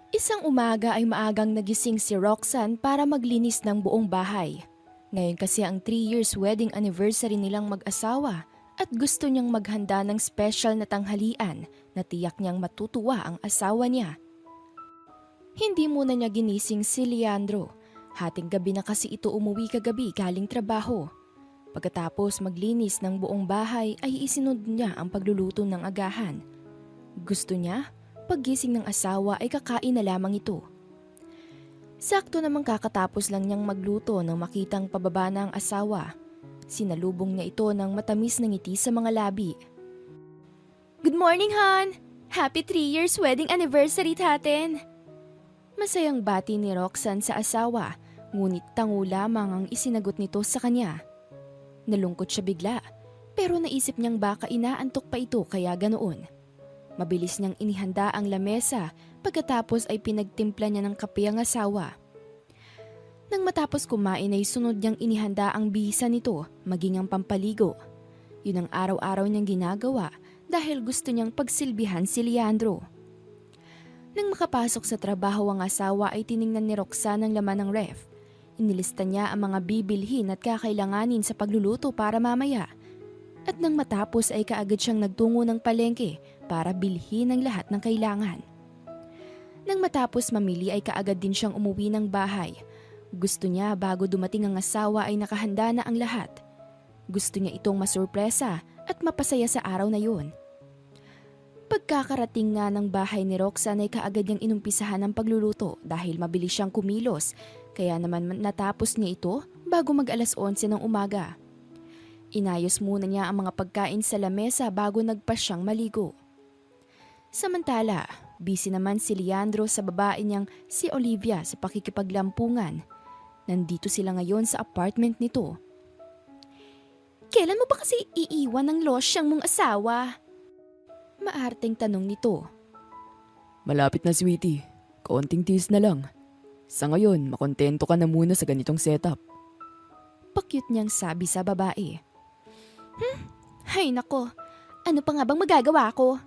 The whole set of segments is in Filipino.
Isang umaga ay maagang nagising si Roxanne para maglinis ng buong bahay. Ngayon kasi ang 3 years wedding anniversary nilang mag-asawa at gusto niyang maghanda ng special na tanghalian na tiyak niyang matutuwa ang asawa niya. Hindi muna niya ginising si Leandro. Hating gabi na kasi ito umuwi kagabi galing trabaho. Pagkatapos maglinis ng buong bahay ay isinod niya ang pagluluto ng agahan. Gusto niya, paggising ng asawa ay kakain na lamang ito. Sakto namang kakatapos lang niyang magluto nang makitang pababa na ang asawa. Sinalubong niya ito ng matamis na ngiti sa mga labi. Good morning, hon! Happy 3 years wedding anniversary tatin! Masayang bati ni Roxanne sa asawa, ngunit tango lamang ang isinagot nito sa kanya. Nalungkot siya bigla, pero naisip niyang baka inaantok pa ito kaya ganoon. Mabilis niyang inihanda ang lamesa, pagkatapos ay pinagtimpla niya ng kape ang asawa. Nang matapos kumain ay sunod niyang inihanda ang bisa nito, maging ang pampaligo. Yun ang araw-araw niyang ginagawa dahil gusto niyang pagsilbihan si Leandro. Nang makapasok sa trabaho ang asawa ay tiningnan ni Roxanne ang laman ng ref. Inilista niya ang mga bibilhin at kakailanganin sa pagluluto para mamaya. At nang matapos ay kaagad siyang nagtungo ng palengke para bilhin ang lahat ng kailangan. Nang matapos mamili ay kaagad din siyang umuwi ng bahay. Gusto niya bago dumating ang asawa ay nakahanda na ang lahat. Gusto niya itong masurpresa at mapasaya sa araw na yun. Pagkakarating nga ng bahay ni Roxanne ay kaagad niyang inumpisahan ang pagluluto dahil mabilis siyang kumilos, kaya naman natapos niya ito bago mag-alas 11 ng umaga. Inayos muna niya ang mga pagkain sa lamesa bago nagpa siyang maligo. Samantala, busy naman si Leandro sa babae niyang si Olivia sa pakikipaglampungan. Nandito sila ngayon sa apartment nito. Kailan mo ba kasi iiwan ng losyang mong asawa? Maarteng tanong nito. Malapit na, sweetie. Kaunting tiis na lang. Sa ngayon, makontento ka na muna sa ganitong setup. Pakyut niyang sabi sa babae. Hay nako, ano pa nga bang magagawa ko?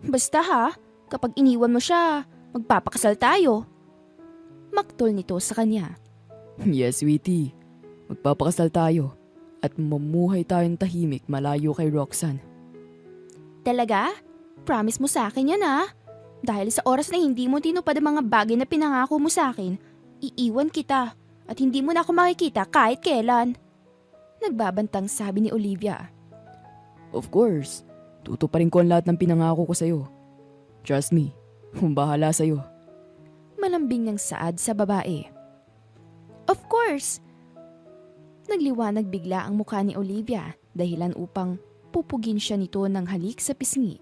Basta ha, kapag iniwan mo siya, magpapakasal tayo. Maktol nito sa kanya. Yes, sweetie. Magpapakasal tayo. At mamuhay tayong tahimik malayo kay Roxanne. Talaga? Promise mo sa akin yan ha? Dahil sa oras na hindi mo tinupad ang mga bagay na pinangako mo sa akin, iiwan kita at hindi mo na ako makikita kahit kailan. Nagbabantang sabi ni Olivia. Of course. Tutuparin ko ang lahat ng pinangako ko sa'yo. Trust me. Bahala sa'yo. Malambing niyang saad sa babae. Of course! Nagliwanag bigla ang mukha ni Olivia dahilan upang pupugin siya nito ng halik sa pisngi.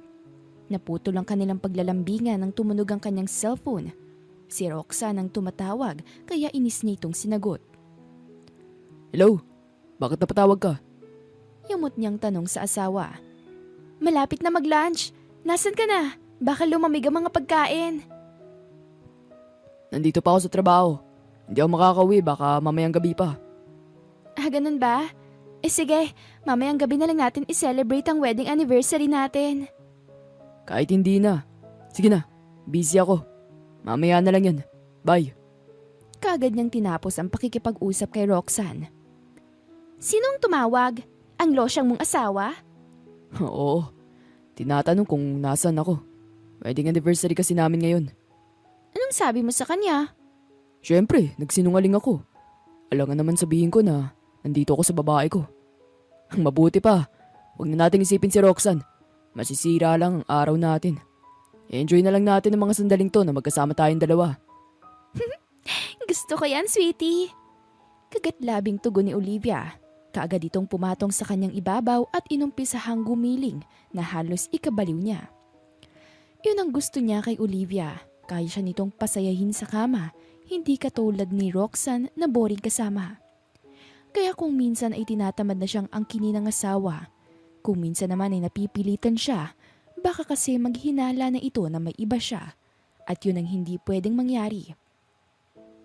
Naputol ang kanilang paglalambingan nang tumunog ang kanyang cellphone. Si Roxanne ang tumatawag kaya inis niya itong sinagot. Hello? Bakit napatawag ka? Yamot niyang tanong sa asawa. Malapit na mag-lunch. Nasaan ka na? Baka lumamig ang mga pagkain. Nandito pa ako sa trabaho. Hindi ako makakauwi, baka mamayang gabi pa. Ah, ganun ba? Sige, mamayang gabi na lang natin i-celebrate ang wedding anniversary natin. Kahit hindi na. Sige na, busy ako. Mamaya na lang yan. Bye. Kaagad niyang tinapos ang pakikipag-usap kay Roxanne. Sinong tumawag? Ang losyang mong asawa? Oo. Tinatanong kung nasan ako. Wedding anniversary kasi namin ngayon. Anong sabi mo sa kanya? Siyempre, nagsinungaling ako. Alangan naman sabihin ko na nandito ako sa babae ko. Ang mabuti pa, huwag na nating isipin si Roxanne. Masisira lang ang araw natin. Enjoy na lang natin ang mga sandaling to na magkasama tayong dalawa. Gusto ko yan, sweetie. Kagatlabing tugon ni Olivia. Kaagad itong pumatong sa kanyang ibabaw at inumpisahang gumiling na halos ikabaliw niya. Yun ang gusto niya kay Olivia. Kaya siya nitong pasayahin sa kama, hindi katulad ni Roxanne na boring kasama. Kaya kung minsan ay tinatamad na siyang angkinin ng asawa, kung minsan naman ay napipilitan siya, baka kasi maghinala na ito na may iba siya at yun ang hindi pwedeng mangyari.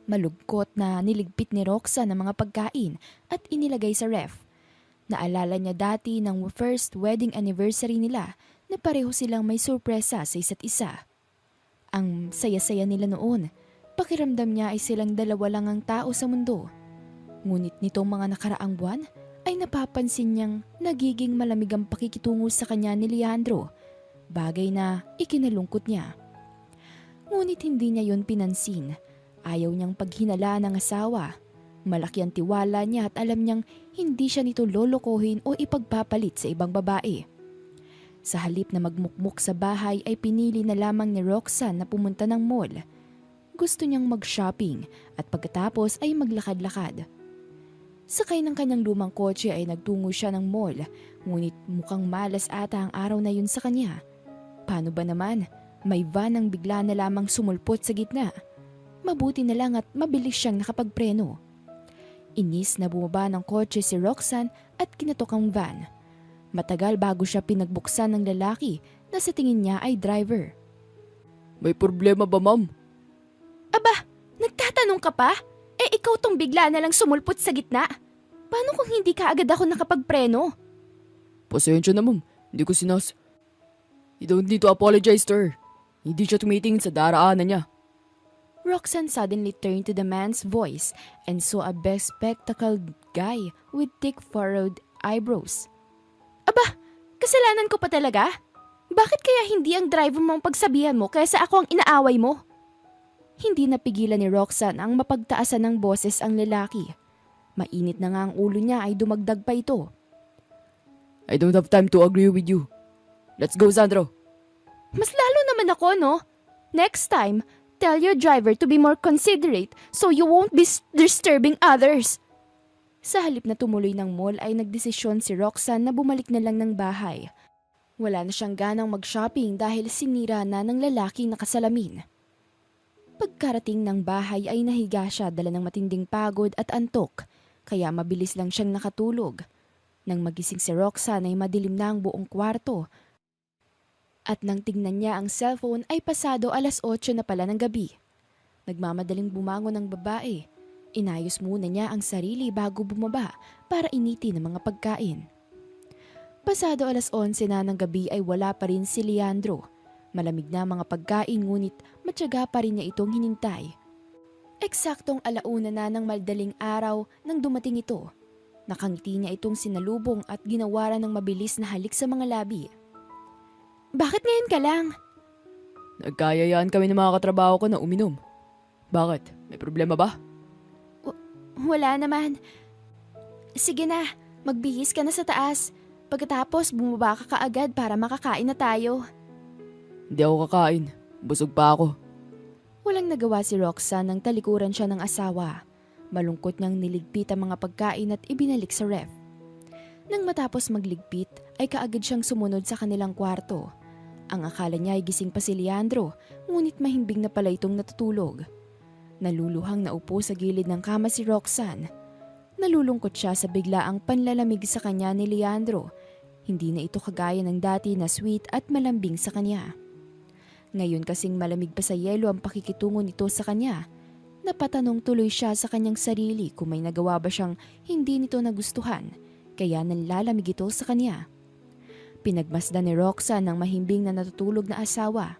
Malugkot na niligpit ni Roxanne ang mga pagkain at inilagay sa ref. Naalala niya dati ng first wedding anniversary nila na pareho silang may sorpresa sa isa't isa. Ang saya-saya nila noon. Pakiramdam niya ay silang dalawa lang ang tao sa mundo. Ngunit nitong mga nakaraang buwan ay napapansin niyang nagiging malamig ang pakikitungo sa kanya ni Leandro, bagay na ikinalungkot niya. Ngunit hindi niya yon pinansin. Ayaw niyang paghinala ng asawa. Malaki ang tiwala niya at alam niyang hindi siya nito lolokohin o ipagpapalit sa ibang babae. Sa halip na magmukmuk sa bahay ay pinili na lamang ni Roxanne na pumunta ng mall. Gusto niyang mag-shopping at pagkatapos ay maglakad-lakad. Sakay ng kanyang lumang kotse ay nagtungo siya ng mall, ngunit mukhang malas ata ang araw na yun sa kanya. Paano ba naman? May van ang bigla na lamang sumulpot sa gitna. Mabuti na lang at mabilis siyang nakapagpreno. Inis na bumaba ng kotse si Roxanne at kinatok ang van. Matagal bago siya pinagbuksan ng lalaki na sa tingin niya ay driver. May problema ba, ma'am? Aba, nagtatanong ka pa? Eh ikaw tong bigla na lang sumulpot sa gitna. Paano kung hindi ka agad ako nakapagpreno? Pasensya na, ma'am. Hindi ko You don't need to apologize to her. Hindi siya tumitingin sa daraanan niya. Roxanne suddenly turned to the man's voice and saw a bespectacled guy with thick furrowed eyebrows. Aba, kasalanan ko pa talaga? Bakit kaya hindi ang driver mo ang pagsabihan mo kaysa ako ang inaaway mo? Hindi napigilan ni Roxanne ang mapagtaasan ng boses ang lalaki. Mainit na nga ang ulo niya ay dumagdag pa ito. I don't have time to agree with you. Let's go, Sandro. Mas lalo naman ako, no? Next time, tell your driver to be more considerate so you won't be disturbing others. Sa halip na tumuloy ng mall ay nagdesisyon si Roxanne na bumalik na lang ng bahay. Wala na siyang ganang mag-shopping dahil sinira na ng lalaking nakasalamin. Pagkarating ng bahay ay nahiga siya dala ng matinding pagod at antok, kaya mabilis lang siyang nakatulog. Nang magising si Roxanne ay madilim na ang buong kwarto. At nang tingnan niya ang cellphone ay pasado 8:00 na pala ng gabi. Nagmamadaling bumangon ang babae. Inayos muna niya ang sarili bago bumaba para initin ang mga pagkain. Pasado 11:00 na ng gabi ay wala pa rin si Leandro. Malamig na mga pagkain ngunit matyaga pa rin niya itong hinintay. Eksaktong 1:00 na ng maldaling araw nang dumating ito. Nakangiti niya itong sinalubong at ginawaran ng mabilis na halik sa mga labi. Bakit ngayon ka lang? Nagkayayaan kami ng mga katrabaho ko na uminom. Bakit? May problema ba? Wala naman. Sige na, magbihis ka na sa taas. Pagkatapos bumaba ka kaagad para makakain na tayo. Hindi ako kakain. Busog pa ako. Walang nagawa si Roxanne nang talikuran siya ng asawa. Malungkot niyang niligpit ang mga pagkain at ibinalik sa ref. Nang matapos magligpit, ay kaagad siyang sumunod sa kanilang kwarto. Ang akala niya ay gising pa si Leandro, ngunit mahimbing na pala itong natutulog. Naluluhang naupo sa gilid ng kama si Roxanne. Nalulungkot siya sa biglaang panlalamig sa kanya ni Leandro. Hindi na ito kagaya ng dati na sweet at malambing sa kanya. Ngayon kasing malamig pa sa yelo ang pakikitungo nito sa kanya. Napatanong tuloy siya sa kanyang sarili kung may nagawa ba siyang hindi nito nagustuhan, kaya nanlalamig ito sa kanya. Pinagmasdan ni Roxanne ang mahimbing na natutulog na asawa.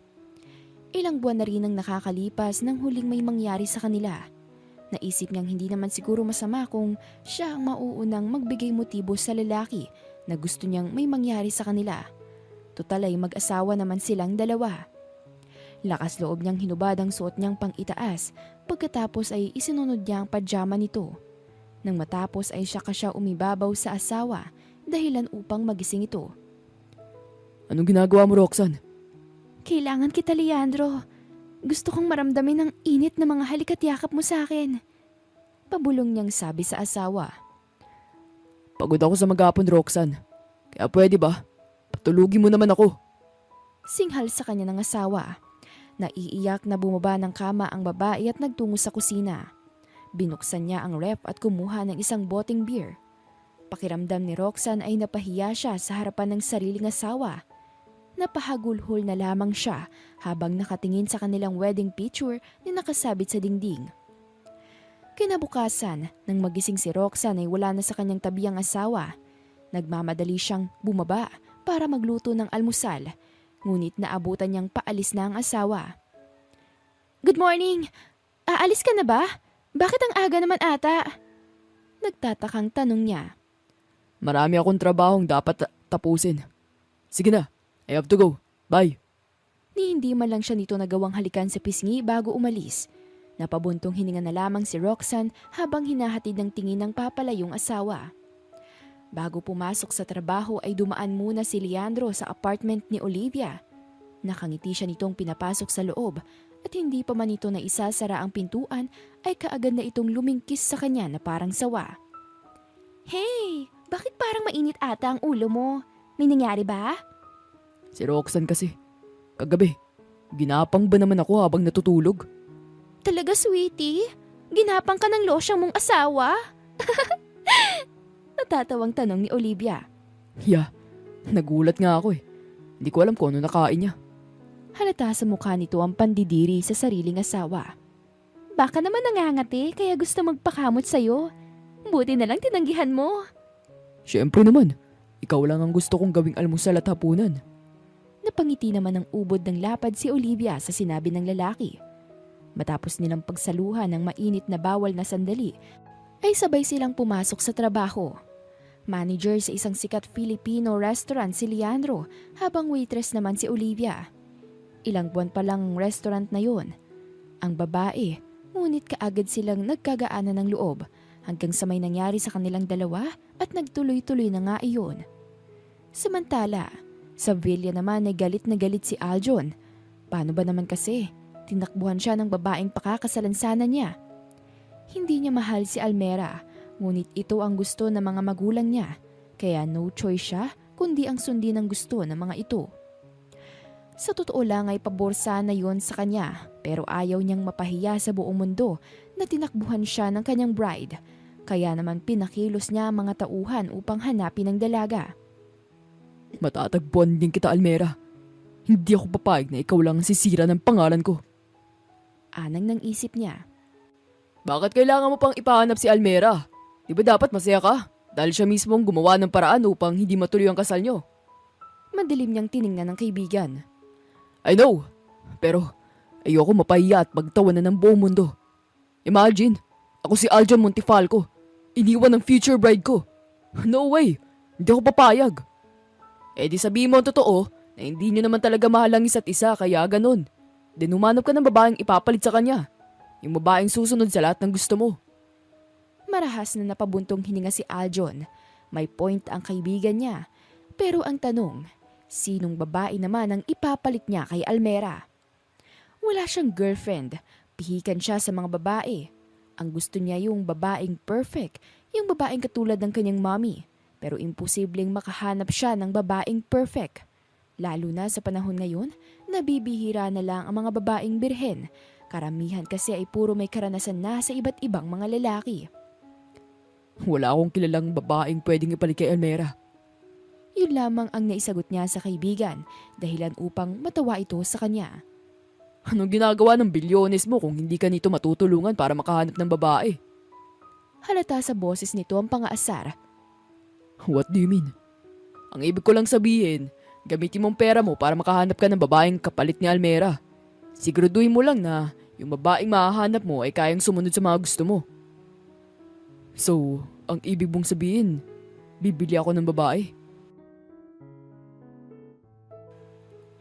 Ilang buwan na rin ang nakakalipas nang huling may mangyari sa kanila. Naisip niyang hindi naman siguro masama kung siya ang mauunang magbigay motibo sa lalaki na gusto niyang may mangyari sa kanila. Tutal ay mag-asawa naman silang dalawa. Lakas loob niyang hinubad ang suot niyang pang-itaas, pagkatapos ay isinunod niya ang pajama nito. Nang matapos ay siya umibabaw sa asawa, dahilan upang magising ito. Anong ginagawa mo, Roxanne? Kailangan kita, Leandro. Gusto kong maramdamin ang init na mga halik at yakap mo sa akin. Pabulong niyang sabi sa asawa. Pagod ako sa maghapon, Roxanne. Kaya pwede ba? Patulugin mo naman ako. Singhal sa kanya ng asawa. Naiiyak na bumaba ng kama ang babae at nagtungo sa kusina. Binuksan niya ang ref at kumuha ng isang boteng beer. Pakiramdam ni Roxanne ay napahiya siya sa harapan ng sariling asawa. Napahagulhol na lamang siya habang nakatingin sa kanilang wedding picture na nakasabit sa dingding. Kinabukasan, nang magising si Roxanne ay wala na sa kanyang tabi ang asawa. Nagmamadali siyang bumaba para magluto ng almusal, ngunit naabutan niyang paalis na ang asawa. Good morning! Aalis ka na ba? Bakit ang aga naman ata? Nagtatakang tanong niya. Marami akong trabahong dapat tapusin. Sige na, I have to go. Bye. Ni hindi man lang siya nito nagawang halikan sa pisngi bago umalis. Napabuntong hininga na lamang si Roxanne habang hinahatid ng tingin ng papalayong asawa. Bago pumasok sa trabaho ay dumaan muna si Leandro sa apartment ni Olivia. Nakangiti siya nitong pinapasok sa loob at hindi pa man ito na isasara ang pintuan ay kaagad na itong lumingkis sa kanya na parang sawa. Hey! Bakit parang mainit ata ang ulo mo? May nangyari ba? Si Roxanne kasi. Kagabi, ginapang ba naman ako habang natutulog? Talaga, sweetie? Ginapang ka ng losyang mong asawa? Natatawang tanong ni Olivia. Yeah, nagulat nga ako eh. Hindi ko alam kung ano nakain niya. Halata sa mukha nito ang pandidiri sa sariling asawa. Baka naman nangangati kaya gusto magpakamot sa'yo. Buti na lang tinanggihan mo. Siyempre naman, ikaw lang ang gusto kong gawing almusal at hapunan. Napangiti naman ng ubod ng lapad si Olivia sa sinabi ng lalaki. Matapos nilang pagsaluhan ng mainit na bawal na sandali, ay sabay silang pumasok sa trabaho. Manager sa isang sikat Filipino restaurant si Leandro habang waitress naman si Olivia. Ilang buwan pa lang ang restaurant na yun. Ang babae, ngunit kaagad silang nagkagaanan ng loob hanggang sa may nangyari sa kanilang dalawa at nagtuloy-tuloy na nga iyon. Samantala, sa villa naman ay galit na galit si Aljon. Paano ba naman kasi? Tinakbuhan siya ng babaeng pakakasalansanan niya. Hindi niya mahal si Almera, ngunit ito ang gusto ng mga magulang niya, kaya no choice siya kundi ang sundin ang gusto ng mga ito. Sa totoo lang ay pabor sana yon sa kanya, pero ayaw niyang mapahiya sa buong mundo na tinakbuhan siya ng kanyang bride, kaya naman pinakilos niya ang mga tauhan upang hanapin ang dalaga. Matatagpuan din kita, Almera. Hindi ako papayag na ikaw lang ang sisira ng pangalan ko. Anang nang isip niya. Bakit kailangan mo pang ipahanap si Almera? Di ba dapat masaya ka? Dahil siya mismo ang gumawa ng paraan upang hindi matuloy ang kasal niyo. Madilim niyang tiningnan ng kaibigan. I know, pero ayoko mapahiya at magtawanan ng buong mundo. Imagine, ako si Aljon Montifalco, iniwan ng future bride ko. No way, hindi ako papayag. Eh di sabihin mo ang totoo na hindi niyo naman talaga mahal ang isa't isa kaya ganun. Then humanap ka ng babaeng ipapalit sa kanya. Yung babaeng susunod sa lahat ng gusto mo. Marahas na napabuntong hininga si Aljon. May point ang kaibigan niya. Pero ang tanong, sinong babae naman ang ipapalit niya kay Almera? Wala siyang girlfriend. Pihikan siya sa mga babae. Ang gusto niya yung babaeng perfect, yung babaeng katulad ng kanyang mommy. Pero imposibleng makahanap siya ng babaeng perfect. Lalo na sa panahon ngayon, nabibihira na lang ang mga babaeng birhen. Karamihan kasi ay puro may karanasan na sa iba't ibang mga lalaki. Wala akong kilalang babaeng pwedeng ipalit kay Almera. Yun lamang ang naisagot niya sa kaibigan, dahilan upang matawa ito sa kanya. Anong ginagawa ng bilyones mo kung hindi ka nito matutulungan para makahanap ng babae? Halata sa boses nito ang pangaasar. What do you mean? Ang ibig ko lang sabihin, gamitin mong pera mo para makahanap ka ng babaeng kapalit ni Almera. Siguraduhin mo lang na yung babaeng mahahanap mo ay kayang sumunod sa mga gusto mo. So, ang ibig mong sabihin, bibili ako ng babae?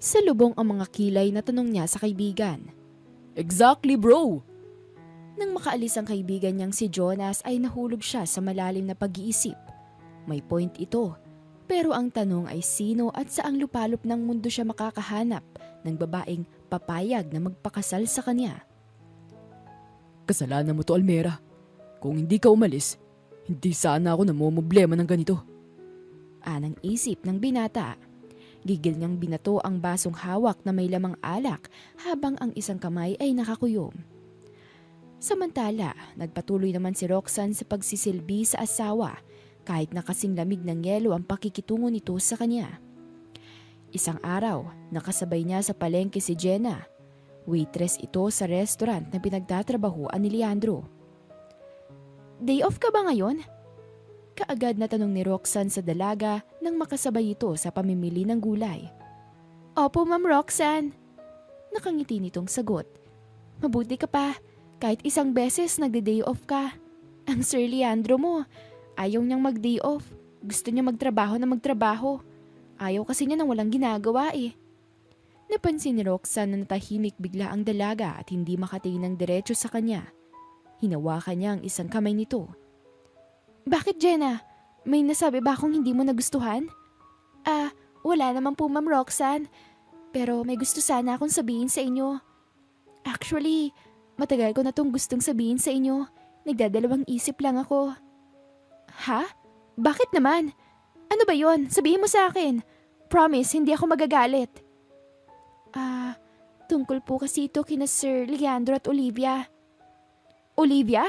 Sa lubong ang mga kilay na tanong niya sa kaibigan. Exactly, bro! Nang makaalis ang kaibigan niyang si Jonas ay nahulog siya sa malalim na pag-iisip. May point ito, pero ang tanong ay sino at saang lupalop ng mundo siya makakahanap ng babaeng papayag na magpakasal sa kanya. Kasalanan mo to, Almera. Kung hindi ka umalis, hindi sana ako namomroblema ng ganito. Anang isip ng binata. Gigil niyang binato ang basong hawak na may lamang alak habang ang isang kamay ay nakakuyom. Samantala, nagpatuloy naman si Roxanne sa pagsisilbi sa asawa kahit na kasing lamig ng yelo ang pakikitungo nito sa kanya. Isang araw, nakasabay niya sa palengke si Jenna. Waitress ito sa restaurant na pinagtatrabahuan ni Leandro. Day off ka ba ngayon? Kaagad na tanong ni Roxanne sa dalaga nang makasabay ito sa pamimili ng gulay. Opo, Ma'am Roxanne. Nakangiti nitong sagot. Mabuti ka pa. Kahit isang beses nagde-day off ka. Ang Sir Leandro mo, ayaw niyang mag-day off. Gusto niya magtrabaho na magtrabaho. Ayaw kasi niya nang walang ginagawa eh. Napansin ni Roxanne na natahimik bigla ang dalaga at hindi makatingin ng diretso sa kanya. Hinawakan niya ang isang kamay nito. Bakit, Jenna? May nasabi ba akong hindi mo nagustuhan? Wala naman po, Ma'am Roxanne. Pero may gusto sana akong sabihin sa inyo. Actually, matagal ko na tong gustong sabihin sa inyo. Nagdadalawang isip lang ako. Ha? Bakit naman? Ano ba yon? Sabihin mo sa akin. Promise, hindi ako magagalit. Tungkol po kasi ito kina Sir Leandro at Olivia. Olivia?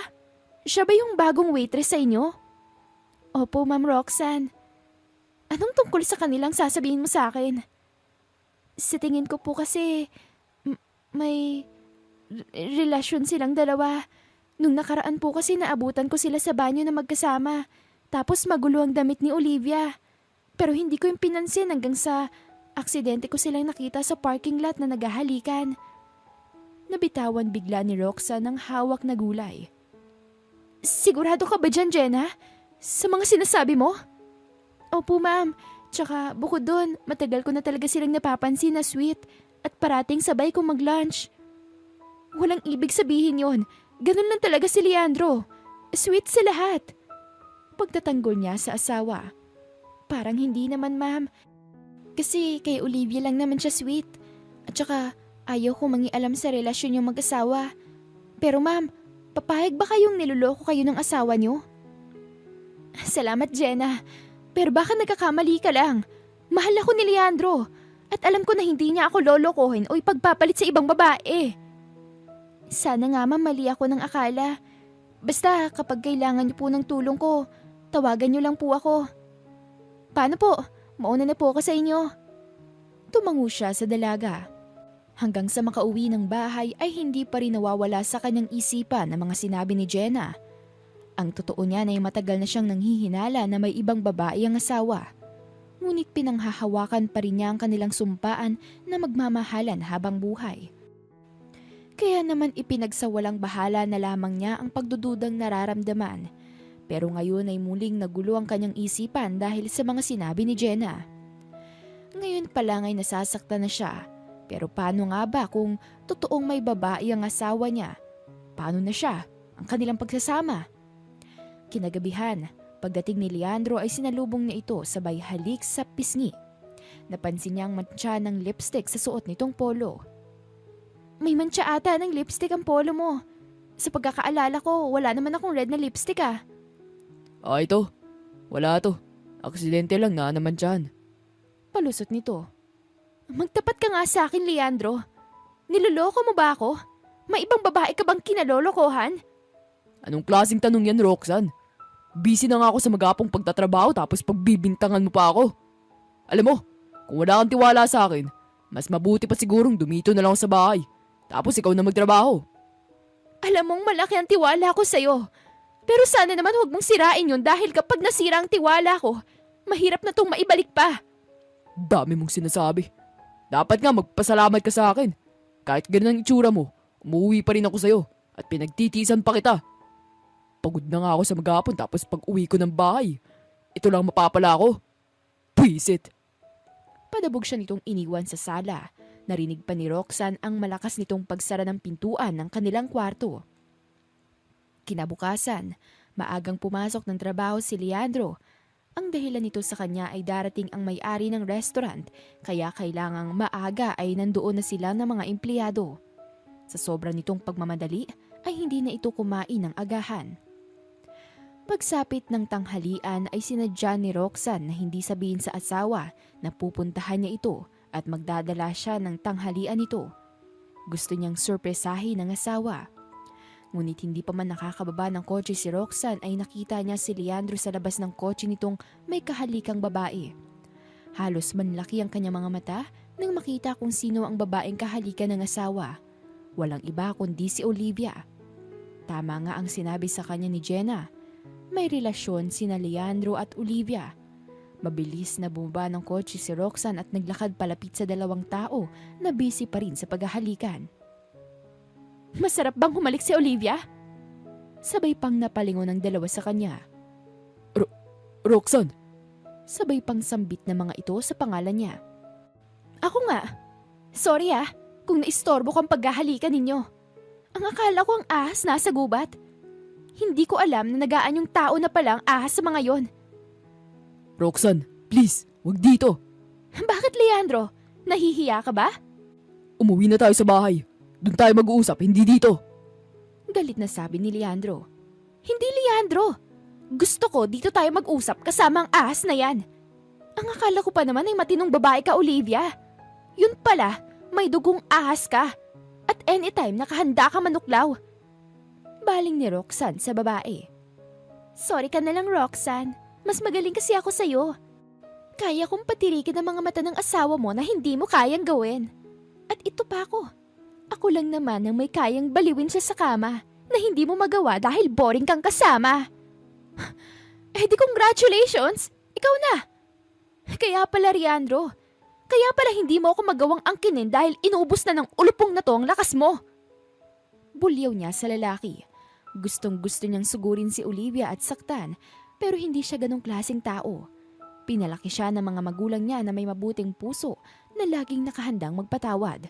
Siya ba yung bagong waitress sa inyo? Opo, Ma'am Roxanne. Anong tungkol sa kanilang sasabihin mo sa akin? Sa tingin ko po kasi may relasyon silang dalawa. Nung nakaraan po kasi naabutan ko sila sa banyo na magkasama. Tapos magulo ang damit ni Olivia. Pero hindi ko yung pinansin hanggang sa aksidente ko silang nakita sa parking lot na naghahalikan. Nabitawan bigla ni Roxanne ng hawak na gulay. Sigurado ka ba dyan, Jenna? Sa mga sinasabi mo? Opo, ma'am. Tsaka bukod doon, matagal ko na talaga silang napapansin na sweet at parating sabay kong mag-lunch. Walang ibig sabihin yon. Ganun lang talaga si Leandro. Sweet sa lahat. Pagtatanggol niya sa asawa. Parang hindi naman, ma'am. Kasi kay Olivia lang naman siya sweet. At tsaka ayaw ko mangialam sa relasyon yung mag-asawa. Pero ma'am, papayag ba kayong niloloko kayo ng asawa niyo? Salamat, Jenna. Pero baka nagkakamali ka lang. Mahal ako ni Leandro. At alam ko na hindi niya ako lolokohin o ipagpapalit sa ibang babae. Sana nga ma'am mali ako ng akala. Basta kapag kailangan niyo po ng tulong ko, tawagan niyo lang po ako. Paano po? Mauna na po ako sa inyo. Tumango siya sa dalaga. Hanggang sa makauwi ng bahay ay hindi pa rin nawawala sa kanyang isipan ang mga sinabi ni Jenna. Ang totoo niya ay matagal na siyang nanghihinala na may ibang babae ang asawa. Ngunit pinanghahawakan pa rin niya ang kanilang sumpaan na magmamahalan habang buhay. Kaya naman ipinagsawalang bahala na lamang niya ang pagdududang nararamdaman. Pero ngayon ay muling nagulo ang kanyang isipan dahil sa mga sinabi ni Jenna. Ngayon pa lang ay nasasaktan na siya. Pero paano nga ba kung totoong may babae ang asawa niya? Paano na siya? Ang kanilang pagsasama? Kinagabihan, pagdating ni Leandro ay sinalubong niya ito sabay halik sa pisngi. Napansin niya ang mantsa ng lipstick sa suot nitong polo. May mantsa ata ng lipstick ang polo mo. Sa pagkakaalala ko, wala naman akong red na lipstick ah. Ito. Wala to. Aksidente lang na naman dyan. Palusot nito. Magtapat ka nga sa akin, Leandro. Niloloko mo ba ako? May ibang babae ka bang kinalolokohan? Anong klaseng tanong yan, Roxanne? Busy na nga ako sa magapong pagtatrabaho tapos pagbibintangan mo pa ako. Alam mo, kung wala kang tiwala sa akin, mas mabuti pa sigurong dumito na lang ako sa bahay. Tapos ikaw na magtrabaho. Alam mong malaki ang tiwala ko sa'yo. Pero sana naman huwag mong sirain yun dahil kapag nasira ang tiwala ko, mahirap na tong maibalik pa. Dami mong sinasabi. Dapat nga magpasalamat ka sa akin. Kahit ganun ang itsura mo, umuwi pa rin ako sa'yo at pinagtitiisan pa kita. Pagod na nga ako sa maghapon tapos pag uwi ko ng bahay, ito lang mapapala ko. Pwisit! Padabog siya nitong iniwan sa sala. Narinig pa ni Roxanne ang malakas nitong pagsara ng pintuan ng kanilang kwarto. Kinabukasan, maagang pumasok ng trabaho si Leandro. Ang dahilan nito sa kanya ay darating ang may-ari ng restaurant kaya kailangang maaga ay nandoon na sila ng mga empleyado. Sa sobra nitong pagmamadali ay hindi na ito kumain ng agahan. Pagsapit ng tanghalian ay sinadya ni Roxanne na hindi sabihin sa asawa na pupuntahan niya ito at magdadala siya ng tanghalian nito. Gusto niyang surpresahin ng asawa. Ngunit hindi pa man nakakababa ng kotse si Roxanne ay nakita niya si Leandro sa labas ng kotse nitong may kahalikang babae. Halos manlaki ang kanyang mga mata nang makita kung sino ang babaeng kahalikan ng asawa. Walang iba kundi si Olivia. Tama nga ang sinabi sa kanya ni Jenna. May relasyon sina Leandro at Olivia. Mabilis na bumaba ng kotse si Roxanne at naglakad palapit sa dalawang tao na busy pa rin sa paghahalikan. Masarap bang humalik si Olivia? Sabay pang napalingon ng dalawa sa kanya. Roxanne, Sabay pang sambit ng mga ito sa pangalan niya. Ako nga. Sorry kung naistorbo kang paghahalikan ninyo. Ang akala ko ang ahas nasa gubat. Hindi ko alam na nagaan yung tao na palang ahas sa mga yon. Roxanne, please, wag dito. Bakit, Leandro? Nahihiya ka ba? Umuwi na tayo sa bahay. Doon tayo mag-uusap, hindi dito. Galit na sabi ni Leandro. Hindi, Leandro. Gusto ko dito tayo mag-usap kasama ang ahas na yan. Ang akala ko pa naman ay matinong babae ka, Olivia. Yun pala, may dugong ahas ka. At anytime nakahanda ka manuklaw. Baling ni Roxanne sa babae. Sorry ka na lang, Roxanne. Mas magaling kasi ako sa'yo. Kaya kong patirikin ang mga mata ng asawa mo na hindi mo kayang gawin. At ito pa ako. Ako lang naman ang may kayang baliwin siya sa kama na hindi mo magawa dahil boring kang kasama. Eh di congratulations! Ikaw na! Kaya pala, Leandro. Kaya pala hindi mo ako magawang angkinin dahil inuubos na ng ulupong na to ang lakas mo. Bulyaw niya sa lalaki. Gustong gusto niyang sugurin si Olivia at saktan, pero hindi siya ganong klaseng tao. Pinalaki siya ng mga magulang niya na may mabuting puso na laging nakahandang magpatawad.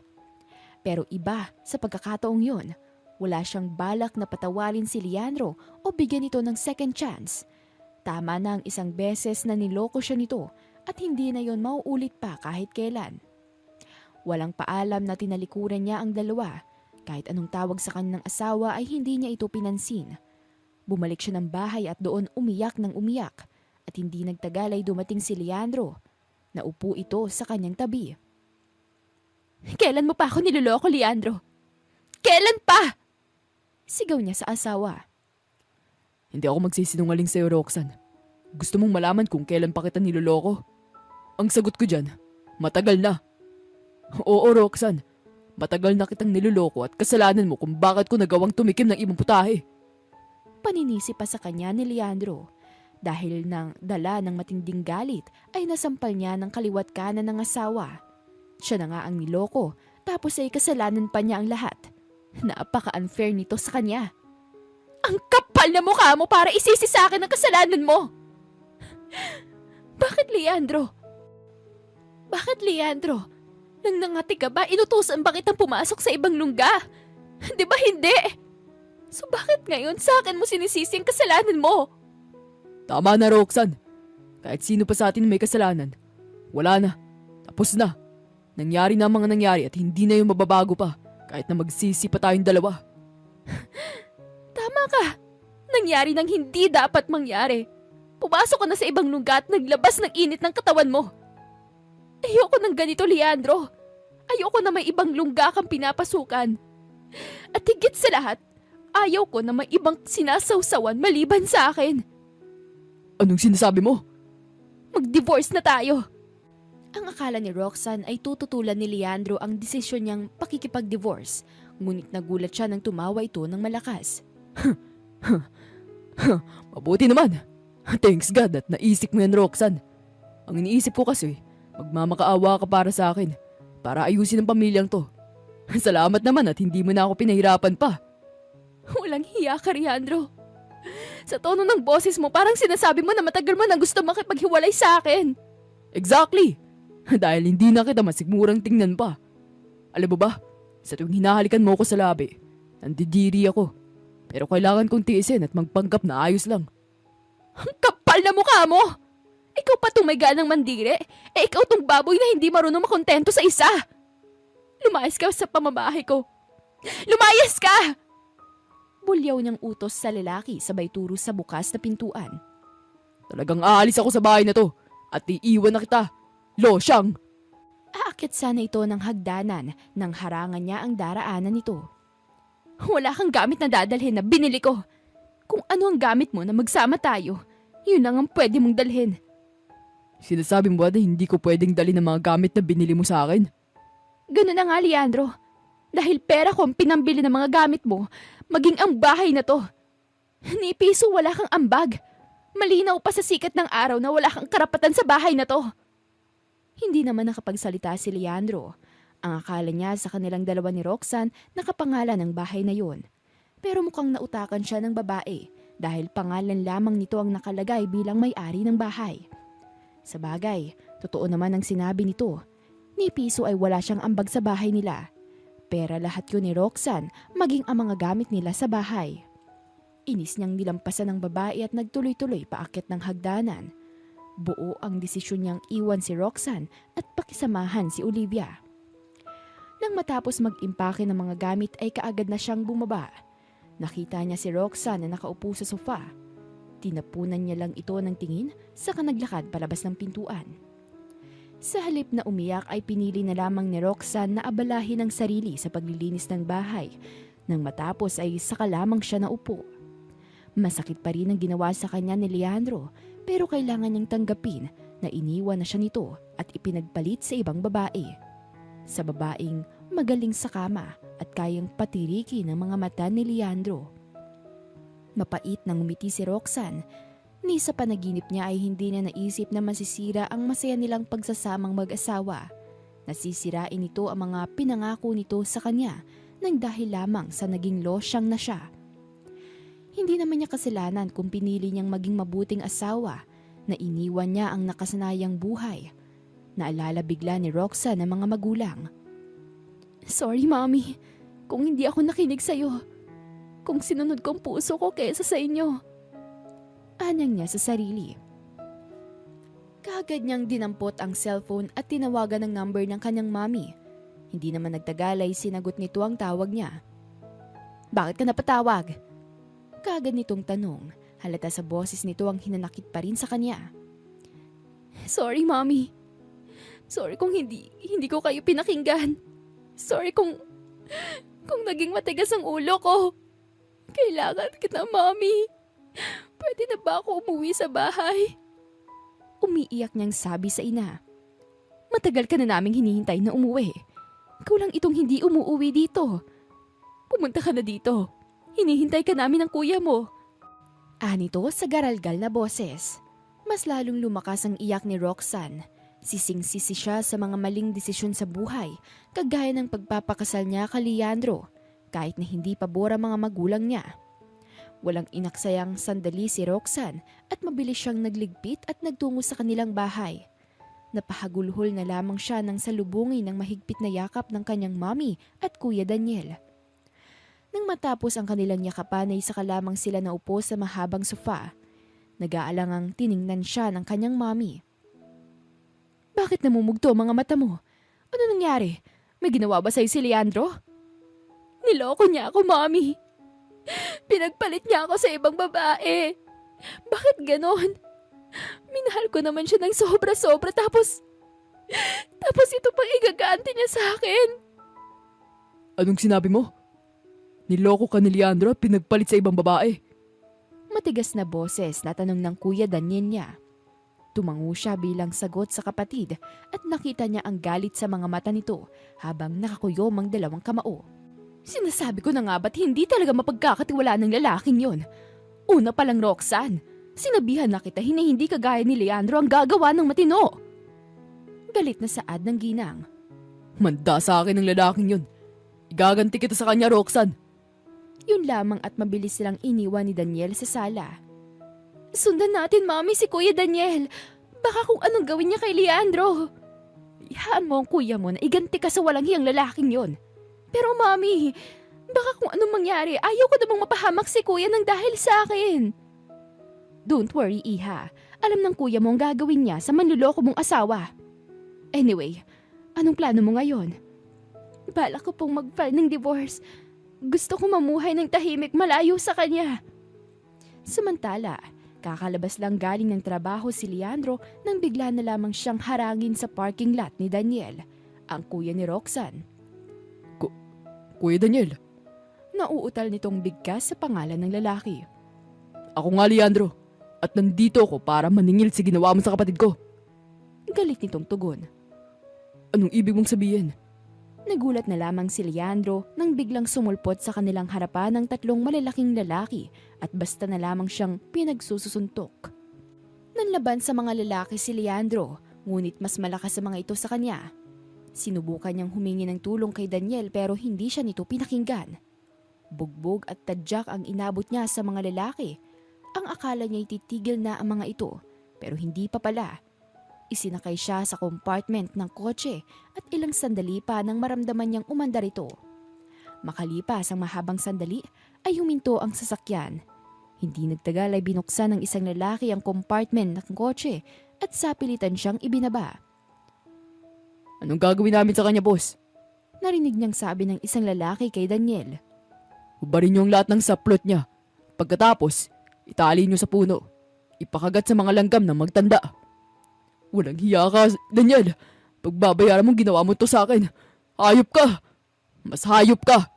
Pero iba sa pagkakataong yon, wala siyang balak na patawarin si Leandro o bigyan ito ng second chance. Tama na ang isang beses na niloko siya nito at hindi na yon mauulit pa kahit kailan. Walang paalam na tinalikuran niya ang dalawa. Kahit anong tawag sa kanyang asawa ay hindi niya ito pinansin. Bumalik siya ng bahay at doon umiyak ng umiyak at hindi nagtagal ay dumating si Leandro. Naupo ito sa kanyang tabi. Kailan mo pa ako niloloko, Leandro? Kailan pa? Sigaw niya sa asawa. Hindi ako magsisinungaling sa'yo, Roxanne. Gusto mong malaman kung kailan pa kita niloloko? Ang sagot ko dyan, matagal na. Oo, Roxanne. Matagal na kitang niloloko at kasalanan mo kung bakit ko nagawang tumikim ng ibang putahe. Paninisi pa sa kanya ni Leandro. Dahil nang dala ng matinding galit ay nasampal niya ng kaliwat kanan ng asawa. Siya na nga ang niloko, tapos ay kasalanan pa niya ang lahat. Napaka-unfair nito sa kanya. Ang kapal na mukha mo para isisi sa akin ang kasalanan mo! Bakit, Leandro? Bakit, Leandro? Nang nangati ka ba, inutusan ba kitang pumasok sa ibang lungga? Di ba hindi? So bakit ngayon sa akin mo sinisisi ang kasalanan mo? Tama na, Roxanne. Kahit sino pa sa atin may kasalanan. Wala na. Tapos na. Nangyari na ang mga nangyari at hindi na yung mababago pa. Kahit na magsisi pa tayong dalawa. Tama ka. Nangyari nang hindi dapat mangyari. Pumasok ka na sa ibang lungga at naglabas ng init ng katawan mo. Ayoko ng ganito, Leandro. Ayoko na may ibang lungga kang pinapasukan. At higit sa lahat, ayaw ko na may ibang sinasawsawan maliban sa akin. Anong sinasabi mo? Mag-divorce na tayo. Ang akala ni Roxanne ay tututulan ni Leandro ang desisyon niyang pakikipag-divorce. Ngunit nagulat siya nang tumawa ito ng malakas. Mabuti naman. Thanks God at naisip mo yan, Roxanne. Ang iniisip ko kasi, magmamakaawa ka para sa akin. Para ayusin ang pamilyang to. Salamat naman at hindi mo na ako pinahirapan pa. Walang hiya ka, Leandro. Sa tono ng boses mo, parang sinasabi mo na matagal mo na gusto makipaghiwalay sa akin. Exactly! Dahil hindi na kita masigmurang tingnan pa. Alam mo ba, sa tuwing hinahalikan mo ko sa labi, nandidiri ako. Pero kailangan kong tiisin at magpanggap na ayos lang. Ang kapal na mukha mo! Ikaw pa tumiga ng mandire, ikaw tong baboy na hindi marunong makontento sa isa. Lumayas ka sa pamamahay ko. Lumayas ka! Bulyaw niyang utos sa lalaki sabay turo sa bukas na pintuan. Talagang aalis ako sa bahay na to at iiwan na kita. Losyang! Aakit sana ito ng hagdanan nang harangan niya ang daraanan nito. Wala kang gamit na dadalhin na binili ko. Kung ano ang gamit mo na magsama tayo, yun lang ang pwede mong dalhin. Sinasabi mo ba na hindi ko pwedeng dalhin ang mga gamit na binili mo sa akin? Ganun na nga, Leandro. Dahil pera ko ang pinambili ng mga gamit mo, maging ang bahay na to. Ni piso wala kang ambag. Malinaw pa sa sikat ng araw na wala kang karapatan sa bahay na to. Hindi naman nakapagsalita si Leandro. Ang akala niya sa kanilang dalawa ni Roxanne nakapangalan ng bahay na yun. Pero mukhang nautakan siya ng babae dahil pangalan lamang nito ang nakalagay bilang may-ari ng bahay. Sa bagay, totoo naman ang sinabi nito. Ni piso ay wala siyang ambag sa bahay nila. Pera lahat yun ni Roxanne, maging ang mga gamit nila sa bahay. Inis niyang nilampasan ng babae at nagtuloy-tuloy paakyat ng hagdanan. Buo ang desisyon niyang iwan si Roxanne at pakisamahan si Olivia. Nang matapos mag-impake ng mga gamit ay kaagad na siyang bumaba. Nakita niya si Roxanne na nakaupo sa sofa. Tinapunan niya lang ito ng tingin saka naglakad palabas ng pintuan. Sa halip na umiyak ay pinili na lamang ni Roxanne na abalahin ang sarili sa paglilinis ng bahay. Nang matapos ay saka lamang siya naupo. Masakit pa rin ang ginawa sa kanya ni Leandro pero kailangan niyang tanggapin na iniwan na siya nito at ipinagpalit sa ibang babae. Sa babaeng magaling sa kama at kayang patiriki ng mga mata ni Leandro. Mapait nang umiti si Roxanne. Ni sa panaginip niya ay hindi niya naisip na masisira ang masaya nilang pagsasamang mag-asawa. Nasisirain nito ang mga pinangako nito sa kanya nang dahil lamang sa naging losyang na siya. Hindi naman niya kasalanan kung pinili niyang maging mabuting asawa na iniwan niya ang nakasanayang buhay. Naalala bigla ni Roxanne ang mga magulang. Sorry, Mommy, kung hindi ako nakinig sa'yo. Kung sinunod ko ang puso ko kaysa sa inyo. Anyang niya sa sarili. Kaagad niyang dinampot ang cellphone at tinawagan ang number ng kanyang mommy. Hindi naman nagtagal ay sinagot nito ang tawag niya. Bakit ka napatawag? Kaagad nitong tanong. Halata sa boses nito ang hinanakit pa rin sa kanya. Sorry, Mommy. Sorry kung hindi ko kayo pinakinggan. Sorry kung naging matigas ang ulo ko. Kailangan kita, Mommy. Pwede na ba ako umuwi sa bahay? Umiiyak niyang sabi sa ina. Matagal ka na naming hinihintay na umuwi. Ikaw lang itong hindi umuwi dito. Pumunta ka na dito. Hinihintay ka namin ng kuya mo. Anito sa garalgal na boses. Mas lalong lumakas ang iyak ni Roxanne. Sising-sisi siya sa mga maling desisyon sa buhay, kagaya ng pagpapakasal niya kay Leandro, kahit na hindi pabor ang mga magulang niya. Walang inaksayang sandali si Roxanne at mabilis siyang nagligpit at nagtungo sa kanilang bahay. Napahagulhol na lamang siya nang salubungin ng mahigpit na yakap ng kanyang mommy at kuya Daniel. Nang matapos ang kanilang yakapan ay saka lamang sila naupo sa mahabang sofa. Nag-aalangang tiningnan siya ng kanyang mommy. Bakit namumugto ang mga mata mo? Ano nangyari? May ginawa ba sa'yo si Leandro? Niloko niya ako, mommy. Pinagpalit niya ako sa ibang babae. Bakit ganon? Minahal ko naman siya ng sobra-sobra tapos ito pang igaganti niya sa akin. Anong sinabi mo? Niloko ka ni Leandro at pinagpalit sa ibang babae. Matigas na boses na tanong ng kuya Daniel niya. Tumango siya bilang sagot sa kapatid at nakita niya ang galit sa mga mata nito habang nakakuyom ang dalawang kamao. Sinasabi ko na nga ba't hindi talaga mapagkakatiwalaan ng lalaking yon? Una pa lang, Roxanne, sinabihan na kita hindi kagaya ni Leandro ang gagawa ng matino. Galit na saad ng ginang. Manda sa akin ang lalaking yun. Igaganti kita sa kanya, Roxanne. Yun lamang at mabilis silang iniwan ni Daniel sa sala. Sundan natin, Mommy, si Kuya Daniel. Baka kung anong gawin niya kay Leandro. Ihaan mo ang kuya mo na iganti ka sa walang hiyang lalaking yon. Pero Mommy, baka kung anong mangyari, ayaw ko namang mapahamak si kuya ng dahil sa akin. Don't worry, Iha. Alam ng kuya mo ang gagawin niya sa manluloko mong asawa. Anyway, anong plano mo ngayon? Balak ko pong mag-file ng divorce. Gusto ko mamuhay ng tahimik malayo sa kanya. Samantala, kakalabas lang galing ng trabaho si Leandro nang bigla na lamang siyang harangin sa parking lot ni Daniel, ang kuya ni Roxanne. Kuya Daniel. Nauutal nitong bigkas sa pangalan ng lalaki. Ako nga, Leandro. At nandito ako para maningil sa ginawa mo sa kapatid ko. Galit nitong tugon. Anong ibig mong sabihin? Nagulat na lamang si Leandro nang biglang sumulpot sa kanilang harapan ng tatlong malalaking lalaki at basta na lamang siyang pinagsususuntok. Nanlaban sa mga lalaki si Leandro, ngunit mas malakas sa mga ito sa kanya. Sinubukan niyang humingi ng tulong kay Daniel pero hindi siya nito pinakinggan. Bugbog at tadyak ang inabot niya sa mga lalaki. Ang akala niya titigil na ang mga ito pero hindi pa pala. Isinakay siya sa compartment ng kotse at ilang sandali pa nang maramdaman niyang umandar ito. Makalipas ang mahabang sandali ay huminto ang sasakyan. Hindi nagtagal ay binuksan ng isang lalaki ang compartment ng kotse at sapilitan siyang ibinaba. Anong gagawin namin sa kanya, boss? Narinig niyang sabi ng isang lalaki kay Daniel. Hubarin niyo ang lahat ng saplot niya. Pagkatapos, itali niyo sa puno. Ipakagat sa mga langgam ng magtanda. Walang hiya ka, Daniel. Pagbabayaran mong ginawa mo to sa akin. Hayop ka! Mas hayop ka!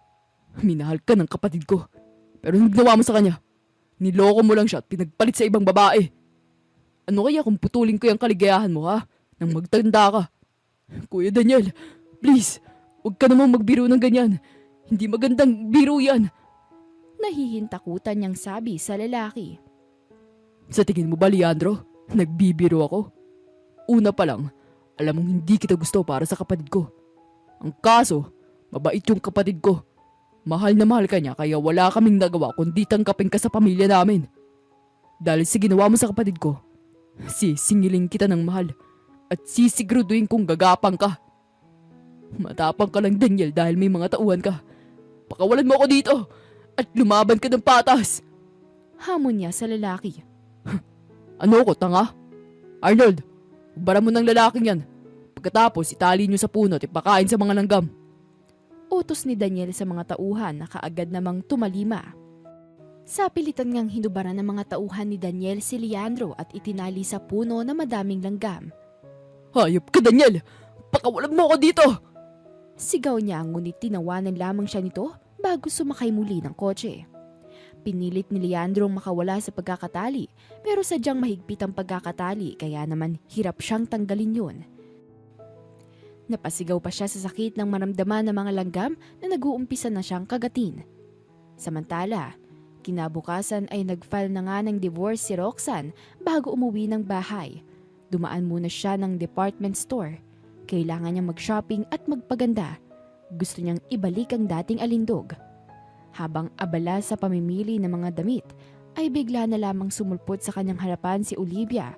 Minahal ka ng kapatid ko. Pero anong ginawa mo sa kanya? Niloko mo lang siya at pinagpalit sa ibang babae. Ano kaya kung putulin ko yung kaligayahan mo, ha? Nang magtanda ka. Kuya Daniel, please, huwag ka namang magbiro ng ganyan. Hindi magandang biro yan. Nahihintakutan niyang sabi sa lalaki. Sa tingin mo ba, Leandro? Nagbibiro ako? Una pa lang, alam mong hindi kita gusto para sa kapatid ko. Ang kaso, mabait yung kapatid ko. Mahal na mahal ka niya kaya wala kaming nagawa kundi tanggapin ka sa pamilya namin. Dahil sa ginawa mo sa kapatid ko, sisingiling kita ng mahal at sisiguraduhin kong gagapang ka. Matapang ka lang, Daniel, dahil may mga tauhan ka. Pakawalan mo ako dito at lumaban ka ng patas. Hamon niya sa lalaki. Ano ko, tanga? Arnold, ubara mo ng lalaking yan. Pagkatapos, itali niyo sa puno at ipakain sa mga langgam. Utos ni Daniel sa mga tauhan na kaagad namang tumalima. Sa pilitan ngang hinubaran ng mga tauhan ni Daniel si Leandro at itinali sa puno na madaming langgam. Hayop ka, Daniel! Pakawalan mo ako dito! Sigaw niya ngunit tinawanan lamang siya nito bago sumakay muli ng kotse. Pinilit ni Leandro makawala sa pagkakatali pero sadyang mahigpit ang pagkakatali kaya naman hirap siyang tanggalin yun. Napasigaw pa siya sa sakit ng maramdaman ng mga langgam na nag-uumpisa na siyang kagatin. Samantala, kinabukasan ay nag-file na nga ng divorce si Roxanne bago umuwi ng bahay. Dumaan muna siya ng department store. Kailangan niya mag-shopping at magpaganda. Gusto niyang ibalik ang dating alindog. Habang abala sa pamimili ng mga damit, ay bigla na lamang sumulpot sa kanyang harapan si Olivia.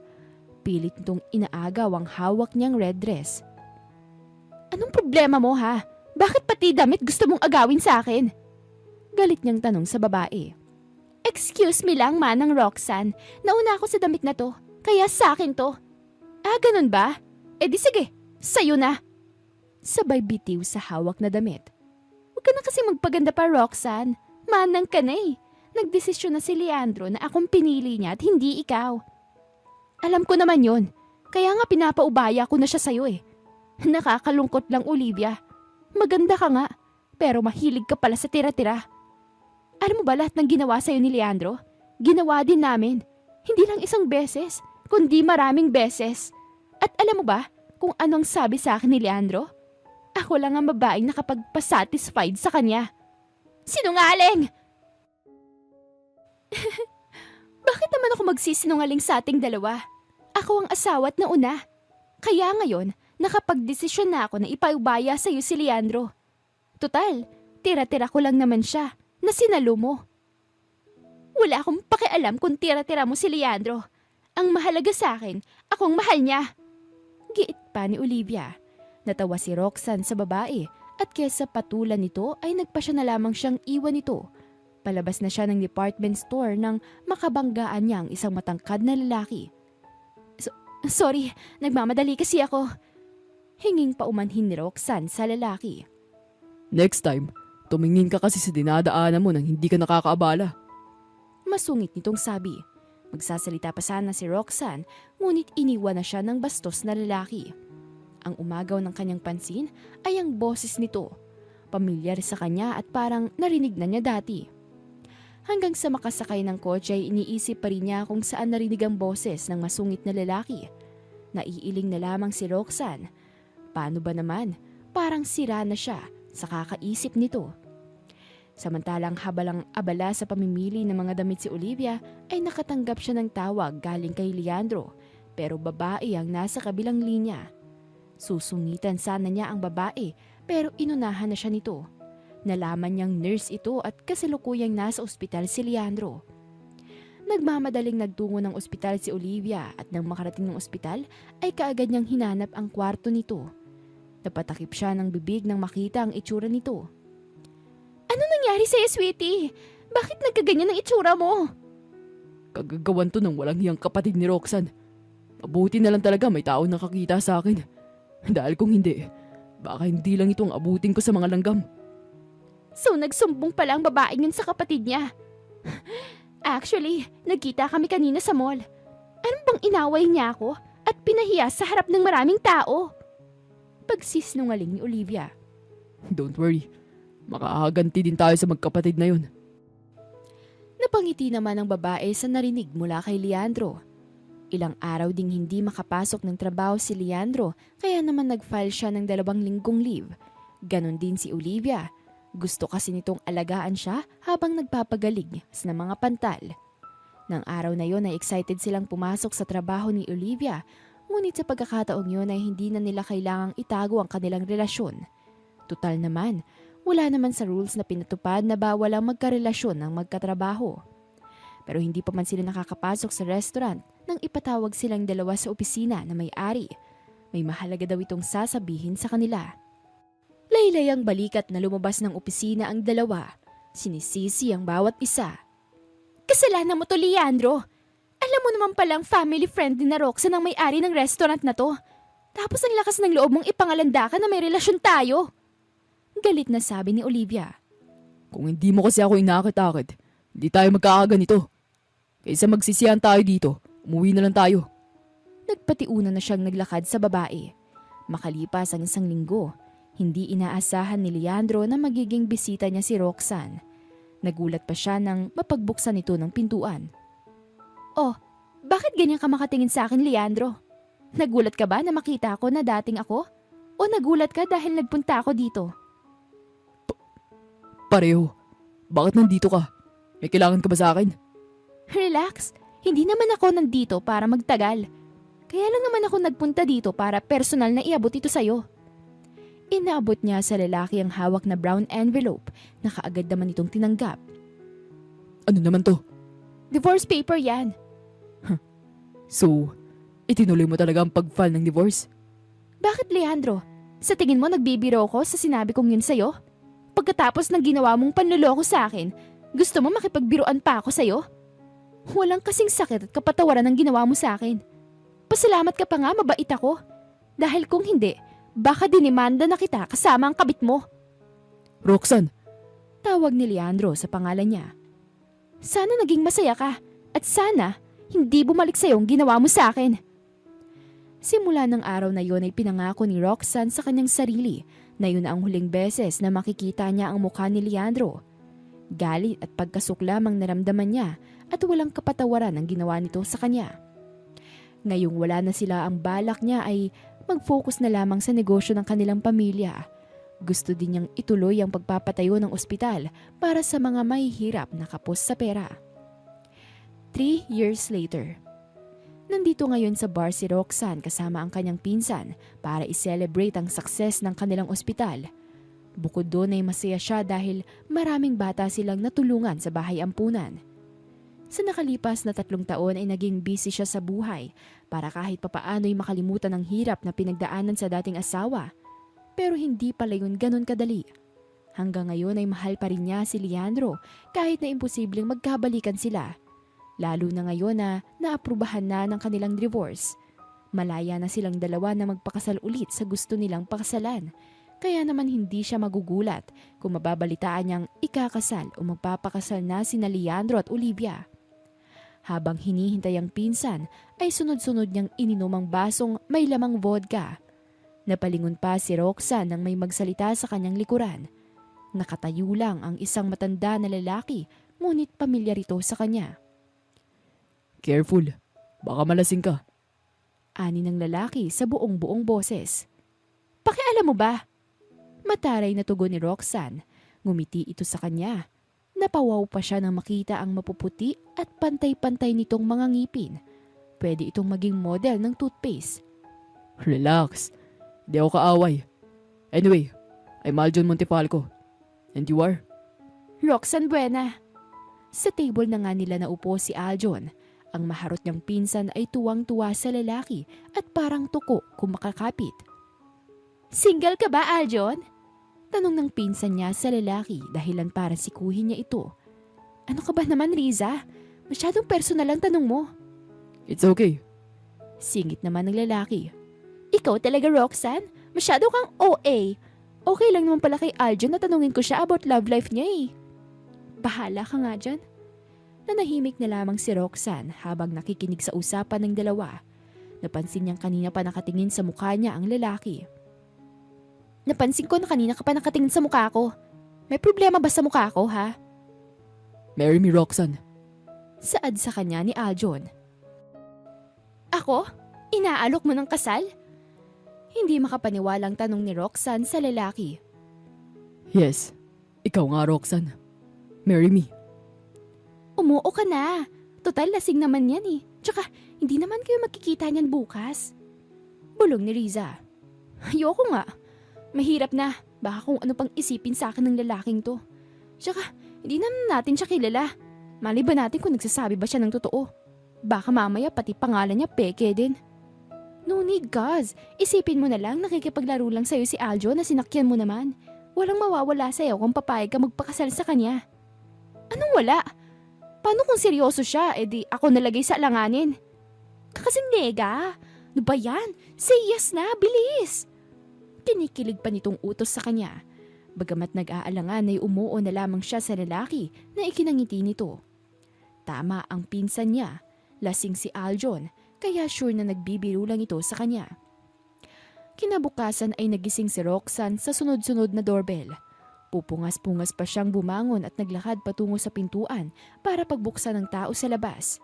Pilit nitong inaagaw ang hawak niyang red dress. Anong problema mo, ha? Bakit pati damit gusto mong agawin sa akin? Galit niyang tanong sa babae. Excuse me lang, Manang Roxanne. Nauna ako sa damit na to, kaya sa akin to. Ah, ganun ba? Eh di sige, sa'yo na. Sabay bitiw sa hawak na damit. Huwag ka na kasi magpaganda pa, Roxanne. Manang ka na eh. Nagdesisyon na si Leandro na akong pinili niya at hindi ikaw. Alam ko naman yon. Kaya nga pinapaubaya ko na siya sa'yo eh. Nakakalungkot lang, Olivia. Maganda ka nga, pero mahilig ka pala sa tira-tira. Alam mo ba lahat ng ginawa sa'yo ni Leandro? Ginawa din namin. Hindi lang isang beses, kundi maraming beses. At alam mo ba kung anong sabi sa akin ni Leandro? Ako lang ang babaeng nakapagpasatisfied sa kanya. Sinungaling! Bakit naman ako magsisinungaling sa ating dalawa? Ako ang asawa at nauna. Kaya ngayon, nakapagdesisyon na ako na ipaubaya sa iyo si Leandro. Total, tira-tira ko lang naman siya na sinalo mo. Wala akong pakialam kung tira-tira mo si Leandro. Ang mahalaga sa akin, akong mahal niya. Giit pa ni Olivia. Natawa si Roxanne sa babae at kesa patulan nito ay nagpa siya na lamang siyang iwan nito. Palabas na siya ng department store nang makabanggaan niya ang isang matangkad na lalaki. Sorry, nagmamadali kasi ako. Hinging paumanhin ni Roxanne sa lalaki. Next time, tumingin ka kasi sa dinadaanan mo nang hindi ka nakakaabala. Masungit nitong sabi. Magsasalita pa sana si Roxanne, ngunit iniwan na siya ng bastos na lalaki. Ang umagaw ng kanyang pansin ay ang boses nito. Pamilyar sa kanya at parang narinig na niya dati. Hanggang sa makasakay ng kotse ay iniisip pa rin niya kung saan narinig ang boses ng masungit na lalaki. Naiiling na lamang si Roxanne. Paano ba naman? Parang sira na siya sa kakaisip nito. Samantalang habalang abala sa pamimili ng mga damit si Olivia ay nakatanggap siya ng tawag galing kay Leandro pero babae ang nasa kabilang linya. Susungitan sana niya ang babae pero inunahan na siya nito. Nalaman niyang nurse ito at kasalukuyang nasa ospital si Leandro. Nagmamadaling nagtungo ng ospital si Olivia at nang makarating ng ospital ay kaagad niyang hinanap ang kwarto nito. Napatakip siya ng bibig nang makita ang itsura nito. Ano nangyari sa'yo, sweetie? Bakit nagkaganyan ang itsura mo? Kagagawan to ng walang hiyang kapatid ni Roxanne. Mabuti na lang talaga may tao nakakita sa akin. Dahil kung hindi, baka hindi lang itong abutin ko sa mga langgam. So nagsumbong pala ang babaeng yun sa kapatid niya. Actually, nagkita kami kanina sa mall. Ano bang inaway niya ako at pinahiya sa harap ng maraming tao? Pagsisinungaling ni Olivia. Don't worry, makakaganti din tayo sa magkapatid na yun. Napangiti naman ang babae sa narinig mula kay Leandro. Ilang araw ding hindi makapasok ng trabaho si Leandro kaya naman nag-file siya ng 2 linggong leave. Ganon din si Olivia. Gusto kasi nitong alagaan siya habang nagpapagaling sa mga pantal. Nang araw na yon ay excited silang pumasok sa trabaho ni Olivia, ngunit sa pagkakataong yon ay hindi na nila kailangang itago ang kanilang relasyon. Tutal naman, wala naman sa rules na pinatupad na bawal ang magkarelasyon ng magkatrabaho. Pero hindi pa man sila nakakapasok sa restaurant nang ipatawag silang dalawa sa opisina na may-ari. May mahalaga daw itong sasabihin sa kanila. Laylay ang balikat na lumabas ng opisina ang dalawa. Sinisisi ang bawat isa. Kasalanan mo to, Leandro. Alam mo naman palang family friend din na Roxanne ang may-ari ng restaurant na to. Tapos ang lakas ng loob mong ipangalandakan na may relasyon tayo. Galit na sabi ni Olivia. Kung hindi mo kasi ako inakit-akit, hindi tayo magkakaganito. Kaysa magsisiyan tayo dito, umuwi na lang tayo. Nagpatiuna na siyang naglakad sa babae. Makalipas ang 1 linggo, hindi inaasahan ni Leandro na magiging bisita niya si Roxanne. Nagulat pa siya nang mapagbuksan ito ng pintuan. Oh, bakit ganyan ka makatingin sa akin, Leandro? Nagulat ka ba na makita ko na dating ako? O nagulat ka dahil nagpunta ako dito? Pareho. Bakit nandito ka? May kailangan ka ba sa akin? Relax, hindi naman ako nandito para magtagal. Kaya lang naman ako nagpunta dito para personal na iabot ito sa'yo. Inaabot niya sa lalaki ang hawak na brown envelope na kaagad naman itong tinanggap. Ano naman to? Divorce paper yan. So, itinuloy mo talaga ang pag-file ng divorce? Bakit, Leandro? Sa tingin mo nagbibiro ko sa sinabi kong yun sa'yo? Pagkatapos ng ginawa mong panluloko sa akin, gusto mo makipagbiruan pa ako sa'yo? Walang kasing sakit at kapatawaran ang ginawa mo sa akin. Pasalamat ka pa nga, mabait ako. Dahil kung hindi, baka dinimanda na kita kasama ang kabit mo. Roxanne! Tawag ni Leandro sa pangalan niya. Sana naging masaya ka at sana hindi bumalik sa'yo ang ginawa mo sa akin. Simula ng araw na yon ay pinangako ni Roxanne sa kanyang sarili na yun ang huling beses na makikita niya ang mukha ni Leandro. Galit at pagkasuklam ang naramdaman niya at walang kapatawaran ang ginawa nito sa kanya. Ngayong wala na sila, ang balak niya ay mag-focus na lamang sa negosyo ng kanilang pamilya. Gusto din niyang ituloy ang pagpapatayo ng ospital para sa mga mahihirap na kapos sa pera. 3 years later. Nandito ngayon sa bar si Roxanne kasama ang kanyang pinsan para i-celebrate ang success ng kanilang ospital. Bukod doon ay masaya siya dahil maraming bata silang natulungan sa bahay ampunan. Sa nakalipas na 3 taon ay naging busy siya sa buhay para kahit papaano'y makalimutan ang hirap na pinagdaanan sa dating asawa. Pero hindi pala yun ganun kadali. Hanggang ngayon ay mahal pa rin niya si Leandro kahit na imposibleng magkabalikan sila. Lalo na ngayon na naaprubahan na ng kanilang divorce. Malaya na silang dalawa na magpakasal ulit sa gusto nilang pakasalan. Kaya naman hindi siya magugulat kung mababalitaan niyang ikakasal o magpapakasal na sina Leandro at Olivia. Habang hinihintay ang pinsan ay sunod-sunod niyang ininom ang basong may lamang vodka. Napalingon pa si Roxanne nang may magsalita sa kanyang likuran. Nakatayo lang ang isang matanda na lalaki ngunit pamilyar ito sa kanya. Careful, baka malasing ka. Ani ng lalaki sa buong-buong boses. Pakialam mo ba? Mataray na tugon ni Roxanne. Ngumiti ito sa kanya. Napawaw pa siya nang makita ang mapuputi at pantay-pantay nitong mga ngipin. Pwede itong maging model ng toothpaste. Relax. Di ako kaaway. Anyway, I'm Aljon Montefalco. And you are? Roxanne Buena. Sa table na nga nila naupo si Aljon. Ang maharot niyang pinsan ay tuwang-tuwa sa lalaki at parang tuko kung makakapit. Single ka ba, Aljon? Tanong ng pinsan niya sa lalaki dahilan para sikuhin niya ito. Ano ka ba naman, Riza? Masyadong personal ang tanong mo. It's okay. Singit naman ng lalaki. Ikaw talaga, Roxanne? Masyado kang OA. Okay lang naman pala kay Aljon na tanungin ko siya about love life niya eh. Bahala ka nga dyan. Nanahimik na lamang si Roxanne habang nakikinig sa usapan ng dalawa. Napansin niyang kanina pa nakatingin sa mukha niya ang lalaki. Napansin ko na kanina ka pa nakatingin sa mukha ko. May problema ba sa mukha ko, ha? Marry me, Roxanne. Saad sa kanya ni Aljon. Ako? Inaalok mo ng kasal? Hindi makapaniwalang tanong ni Roxanne sa lalaki. Yes. Ikaw nga, Roxanne. Marry me. Umuo ka na. Total lasing naman yan eh. Tsaka hindi naman kayo magkikita niyan bukas. Bulong ni Riza. Ayoko nga. Mahirap na. Baka kung ano pang isipin sa akin ng lalaking to. Tsaka hindi naman natin siya kilala. Malay ba natin kung nagsasabi ba siya ng totoo? Baka mamaya pati pangalan niya peke din. No need, Gaz. Isipin mo na lang nakikipaglaro lang sa'yo si Aljo na sinakyan mo naman. Walang mawawala sa'yo kung papayag ka magpakasal sa kanya. Anong wala? Paano kung seryoso siya, edi ako nalagay sa alanganin? Kakasing nega. Ano ba yan? Say yes na, bilis! Kinikilig pa nitong utos sa kanya. Bagamat nag-aalangan ay umuo na lamang siya sa lalaki na ikinangiti nito. Tama ang pinsan niya. Lasing si Aljon, kaya sure na nagbibiro lang ito sa kanya. Kinabukasan ay nagising si Roxanne sa sunod-sunod na doorbell. Pupungas-pungas pa siyang bumangon at naglakad patungo sa pintuan para pagbuksan ng tao sa labas.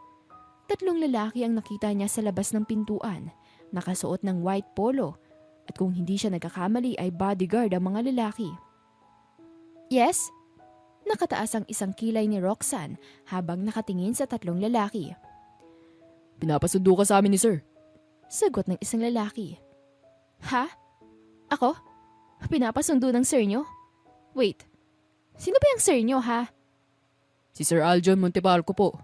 3 lalaki ang nakita niya sa labas ng pintuan, nakasuot ng white polo, at kung hindi siya nagkakamali ay bodyguard ang mga lalaki. Yes? Nakataas ang isang kilay ni Roxanne habang nakatingin sa 3 lalaki. Pinapasundo ka sa amin ni sir. Sagot ng isang lalaki. Ha? Ako? Pinapasundo ng sir nyo? Wait, sino ba yung sir nyo ha? Si Sir Aljon Montefalco po.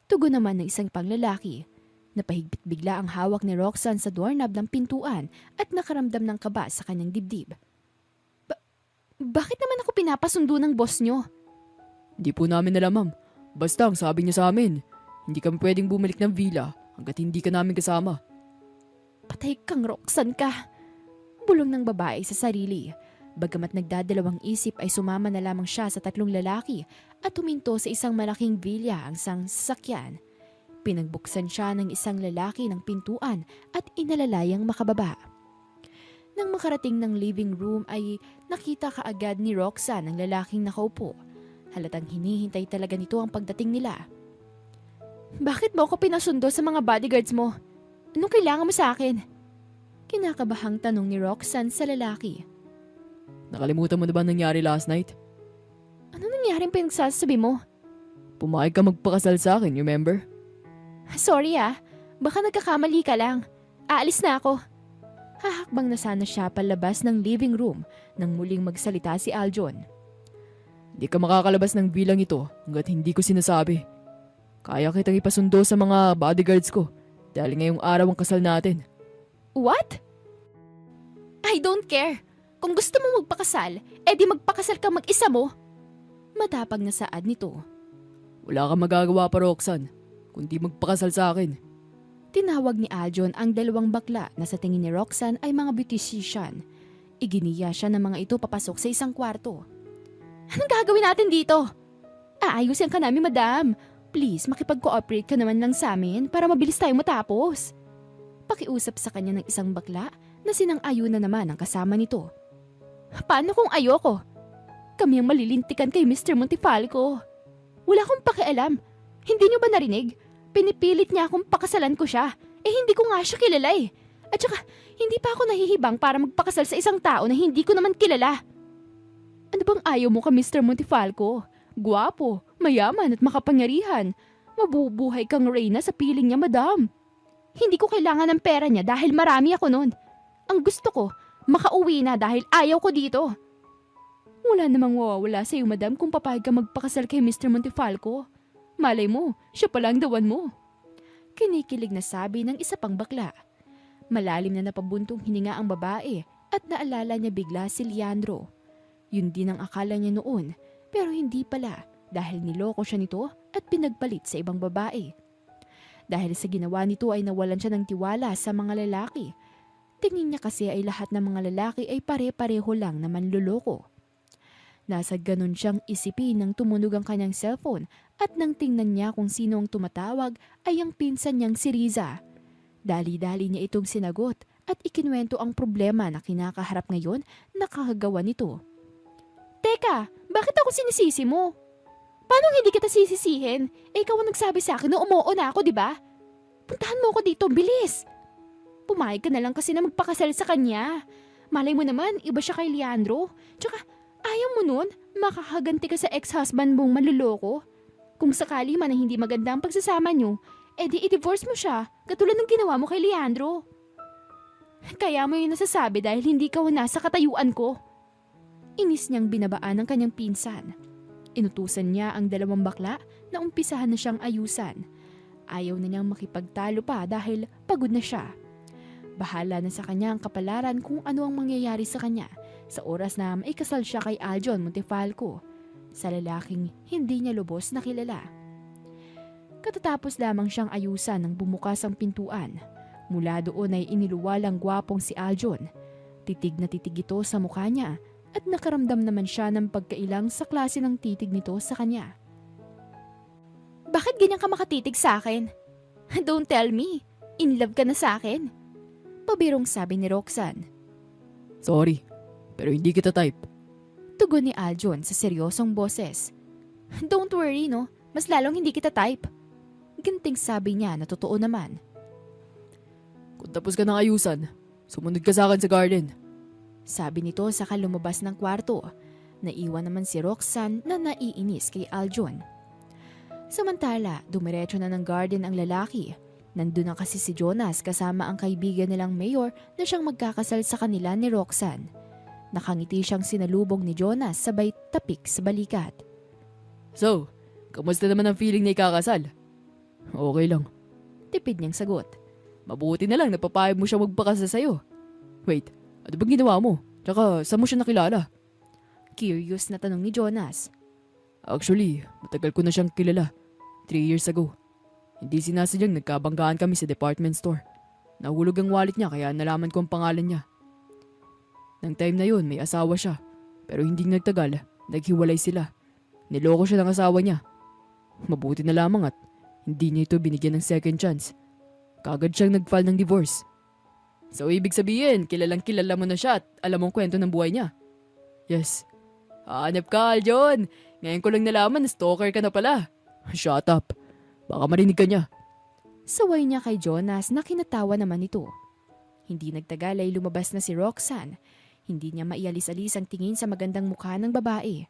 Tugon naman ng isang panglalaki. Napahigpit bigla ang hawak ni Roxanne sa doorknob ng pintuan at nakaramdam ng kaba sa kanyang dibdib. Bakit naman ako pinapasundo ng boss nyo? Hindi po namin alam, ma'am. Basta ang sabi niya sa amin, hindi kami pwedeng bumalik ng villa hanggat hindi ka namin kasama. Patay kang Roxanne ka. Bulong ng babae sa sarili. Bagamat nagdadalawang isip ay sumama na lamang siya sa 3 lalaki at huminto sa isang malaking villa ang isang sasakyan. Pinagbuksan siya ng isang lalaki ng pintuan at inalalayang makababa. Nang makarating ng living room ay nakita kaagad ni Roxanne ang lalaking nakaupo. Halatang hinihintay talaga nito ang pagdating nila. Bakit mo ako pinasundo sa mga bodyguards mo? Anong kailangan mo sa akin? Kinakabahang tanong ni Roxanne sa lalaki. Nakalimutan mo na ba nangyari last night? Ano nangyaring pinagsasabi mo? Pumayag ka magpakasal sa akin, remember? Sorry baka nagkakamali ka lang. Aalis na ako. Hahakbang na sana siya palabas ng living room nang muling magsalita si Aljon. Hindi ka makakalabas ng bilang ito hanggat hindi ko sinasabi. Kaya kitang ipasundo sa mga bodyguards ko dahil ngayong araw ang kasal natin. What? I don't care. Kung gusto mo magpakasal, edi magpakasal ka mag-isa mo. Matapang na saad nito. Wala kang magagawa pa, Roxanne, kundi magpakasal sa akin. Tinawag ni Aljon ang 2 bakla na sa tingin ni Roxanne ay mga beautician. Iginiya siya ng mga ito papasok sa isang kwarto. Anong gagawin natin dito? Aayusin ka namin, madam. Please, makipag-cooperate ka naman lang sa amin para mabilis tayong matapos. Pakiusap sa kanya ng isang bakla na sinang-ayunan naman ang kasama nito. Paano kung ayoko? Kami ang malilintikan kay Mr. Montefalco. Wala akong pakialam. Hindi niyo ba narinig? Pinipilit niya akong pakasalan ko siya. Hindi ko nga siya kilala eh. At saka, hindi pa ako nahihibang para magpakasal sa isang tao na hindi ko naman kilala. Ano bang ayaw mo ka, Mr. Montefalco? Guwapo, mayaman at makapangyarihan. Mabubuhay kang reyna sa piling niya, madam. Hindi ko kailangan ng pera niya dahil marami ako nun. Ang gusto ko, makauwi na dahil ayaw ko dito. Wala namang mawawala sa'yo, madam, kung papayag ka magpakasal kay Mr. Montefalco. Malay mo, siya pala ang dawan mo. Kinikilig na sabi ng isa pang bakla. Malalim na napabuntong hininga ang babae at naalala niya bigla si Leandro. Yun din ang akala niya noon, pero hindi pala dahil niloko siya nito at pinagpalit sa ibang babae. Dahil sa ginawa nito ay nawalan siya ng tiwala sa mga lalaki. Tingin niya kasi ay lahat ng mga lalaki ay pare-pareho lang na manluloko. Nasa ganun siyang isipin nang tumunog ang kanyang cellphone at nang tingnan niya kung sino ang tumatawag ay ang pinsan niyang si Riza. Dali-dali niya itong sinagot at ikinwento ang problema na kinakaharap ngayon na kakagawa nito. Teka, bakit ako sinisisi mo? Paano hindi kita sisisihin? Ikaw ang nagsabi sa akin na umuo na ako, di ba? Puntahan mo ako dito, bilis! Pumayag ka na lang kasi na magpakasal sa kanya. Malay mo naman, iba siya kay Leandro. Tsaka, ayaw mo nun, makakaganti ka sa ex-husband mong maluloko. Kung sakali man na hindi maganda ang pagsasama nyo, edi i-divorce mo siya, katulad ng ginawa mo kay Leandro. Kaya mo yung nasasabi dahil hindi ka nasa katayuan ko. Inis niyang binabaan ng kanyang pinsan. Inutusan niya ang dalawang bakla na umpisahan na siyang ayusan. Ayaw na niyang makipagtalo pa dahil pagod na siya. Bahala na sa kanya ang kapalaran kung ano ang mangyayari sa kanya sa oras na may kasal siya kay Aljon Montefalco, sa lalaking hindi niya lubos na kilala. Katatapos lamang siyang ayusan nang bumukas ang pintuan. Mula doon ay iniluwalang gwapong si Aljon. Titig na titig ito sa mukha niya at nakaramdam naman siya ng pagkailang sa klase ng titig nito sa kanya. Bakit ganyan ka makatitig sa akin? Don't tell me, in love ka na sa akin. Pabirong sabi ni Roxanne. Sorry, pero hindi kita type. Tugon ni Aljon sa seryosong boses. Don't worry, no? Mas lalong hindi kita type. Ginting sabi niya na totoo naman. Kung tapos ka ng ayusan, sumunod ka sa akin sa garden. Sabi nito saka lumabas ng kwarto. Naiwan naman si Roxanne na naiinis kay Aljon. Samantala, dumiretso na ng garden ang lalaki. Nandun na kasi si Jonas kasama ang kaibigan nilang mayor na siyang magkakasal sa kanila ni Roxanne. Nakangiti siyang sinalubong ni Jonas sabay tapik sa balikat. So, kamusta naman ang feeling na ikakasal? Okay lang. Tipid niyang sagot. Mabuti na lang napapayag mo siya magpakasal sa'yo. Wait, ano bang ginawa mo? Tsaka, saan mo siya nakilala? Curious na tanong ni Jonas. Actually, matagal ko na siyang kilala. 3 years ago. Hindi sinasadyang nagkabanggaan kami sa department store. Nahulog ang wallet niya kaya nalaman ko ang pangalan niya. Nang time na yun, may asawa siya. Pero hindi nagtagal, naghiwalay sila. Niloko siya ng asawa niya. Mabuti na lamang at hindi niya ito binigyan ng second chance. Kagad siyang nag-file ng divorce. So ibig sabihin, kilalang kilala mo na siya at alam mong kwento ng buhay niya. Yes. Hanap ka, Aljon. Ngayon ko lang nalaman na stalker ka na pala. Shut up. Baka marinig ka niya. Saway niya kay Jonas na kinatawa naman ito. Hindi nagtagal ay lumabas na si Roxanne. Hindi niya maialis-alis ang tingin sa magandang mukha ng babae.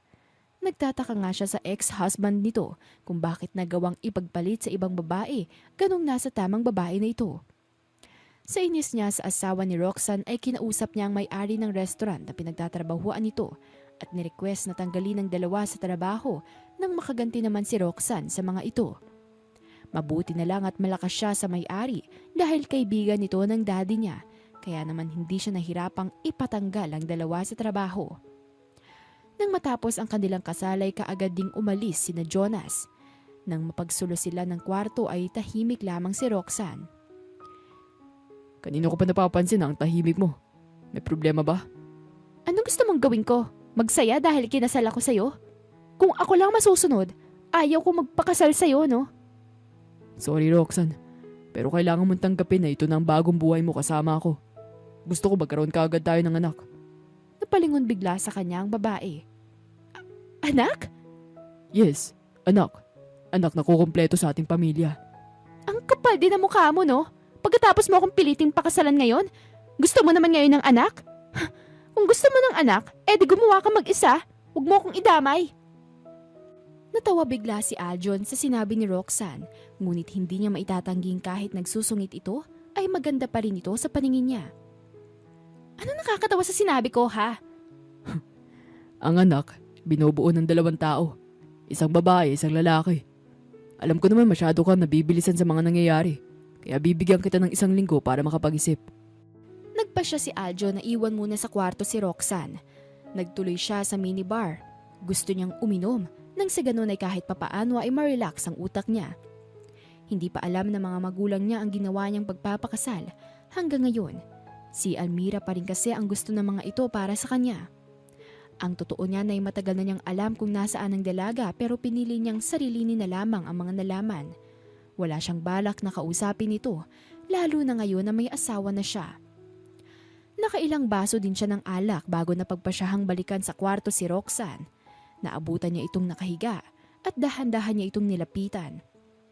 Nagtataka nga siya sa ex-husband nito kung bakit nagawang ipagpalit sa ibang babae ganong nasa tamang babae na ito. Sa inis niya sa asawa ni Roxanne ay kinausap niya ang may-ari ng restaurant na pinagtatrabahuan nito at nirequest na tanggalin ng dalawa sa trabaho nang makaganti naman si Roxanne sa mga ito. Mabuti na lang at malakas siya sa may-ari dahil kaibigan nito ng daddy niya, kaya naman hindi siya nahirapang ipatanggal ang dalawa sa trabaho. Nang matapos ang kanilang kasal ay kaagad ding umalis sina Jonas. Nang mapagsulo sila ng kwarto ay tahimik lamang si Roxanne. Kanino ko pa napapansin ang tahimik mo? May problema ba? Anong gusto mong gawin ko? Magsaya dahil kinasal ako sa'yo? Kung ako lang masusunod, ayaw ko magpakasal sa'yo, no? Sorry, Roxanne. Pero kailangan mong tanggapin na ito na ang bagong buhay mo kasama ako. Gusto ko magkaroon ka agad tayo ng anak. Napalingon bigla sa kanya ang babae. Anak? Yes, anak. Anak na kukumpleto sa ating pamilya. Ang kapal din ang mukha mo, no? Pagkatapos mo akong piliting pakasalan ngayon, gusto mo naman ngayon ng anak? Kung gusto mo ng anak, edi gumawa ka mag-isa. Huwag mo akong idamay. Natawa bigla si Aljon sa sinabi ni Roxanne, ngunit hindi niya maitatangging kahit nagsusungit ito, ay maganda pa rin ito sa paningin niya. Ano nakakatawa sa sinabi ko, ha? Ang anak, binubuo ng 2 tao. Isang babae, isang lalaki. Alam ko naman masyado kang nabibilisan sa mga nangyayari. Kaya bibigyan kita ng 1 linggo para makapag-isip. Nagpasya si Aljo na iwan muna sa kwarto si Roxanne. Nagtuloy siya sa minibar. Gusto niyang uminom nang sa ganun ay kahit papaano ay ma-relax ang utak niya. Hindi pa alam ng mga magulang niya ang ginawa niyang pagpapakasal hanggang ngayon. Si Almira pa rin kasi ang gusto ng mga ito para sa kanya. Ang totoo niya na ay matagal na niyang alam kung nasaan ang dalaga pero pinili niyang sarilinin na lamang ang mga nalaman. Wala siyang balak na kausapin ito, lalo na ngayon na may asawa na siya. Nakailang baso din siya ng alak bago napagpasyahang balikan sa kwarto si Roxanne. Naabutan niya itong nakahiga at dahan-dahan niya itong nilapitan.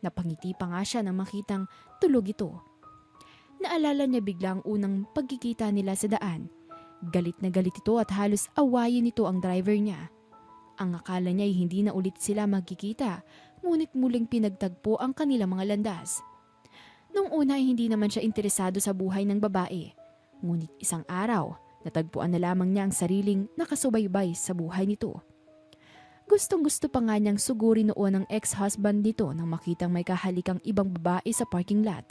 Napangiti pa nga siya nang makitang tulog ito. Naalala niya biglang unang pagkikita nila sa daan. Galit na galit ito at halos awayin nito ang driver niya. Ang akala niya ay hindi na ulit sila magkikita, ngunit muling pinagtagpo ang kanilang mga landas. Noong una ay hindi naman siya interesado sa buhay ng babae. Ngunit isang araw, natagpuan na lamang niya ang sariling nakasubaybay sa buhay nito. Gustong-gusto pa nga niyang sugurin noon ang ex-husband nito nang makitang may kahalikang ibang babae sa parking lot.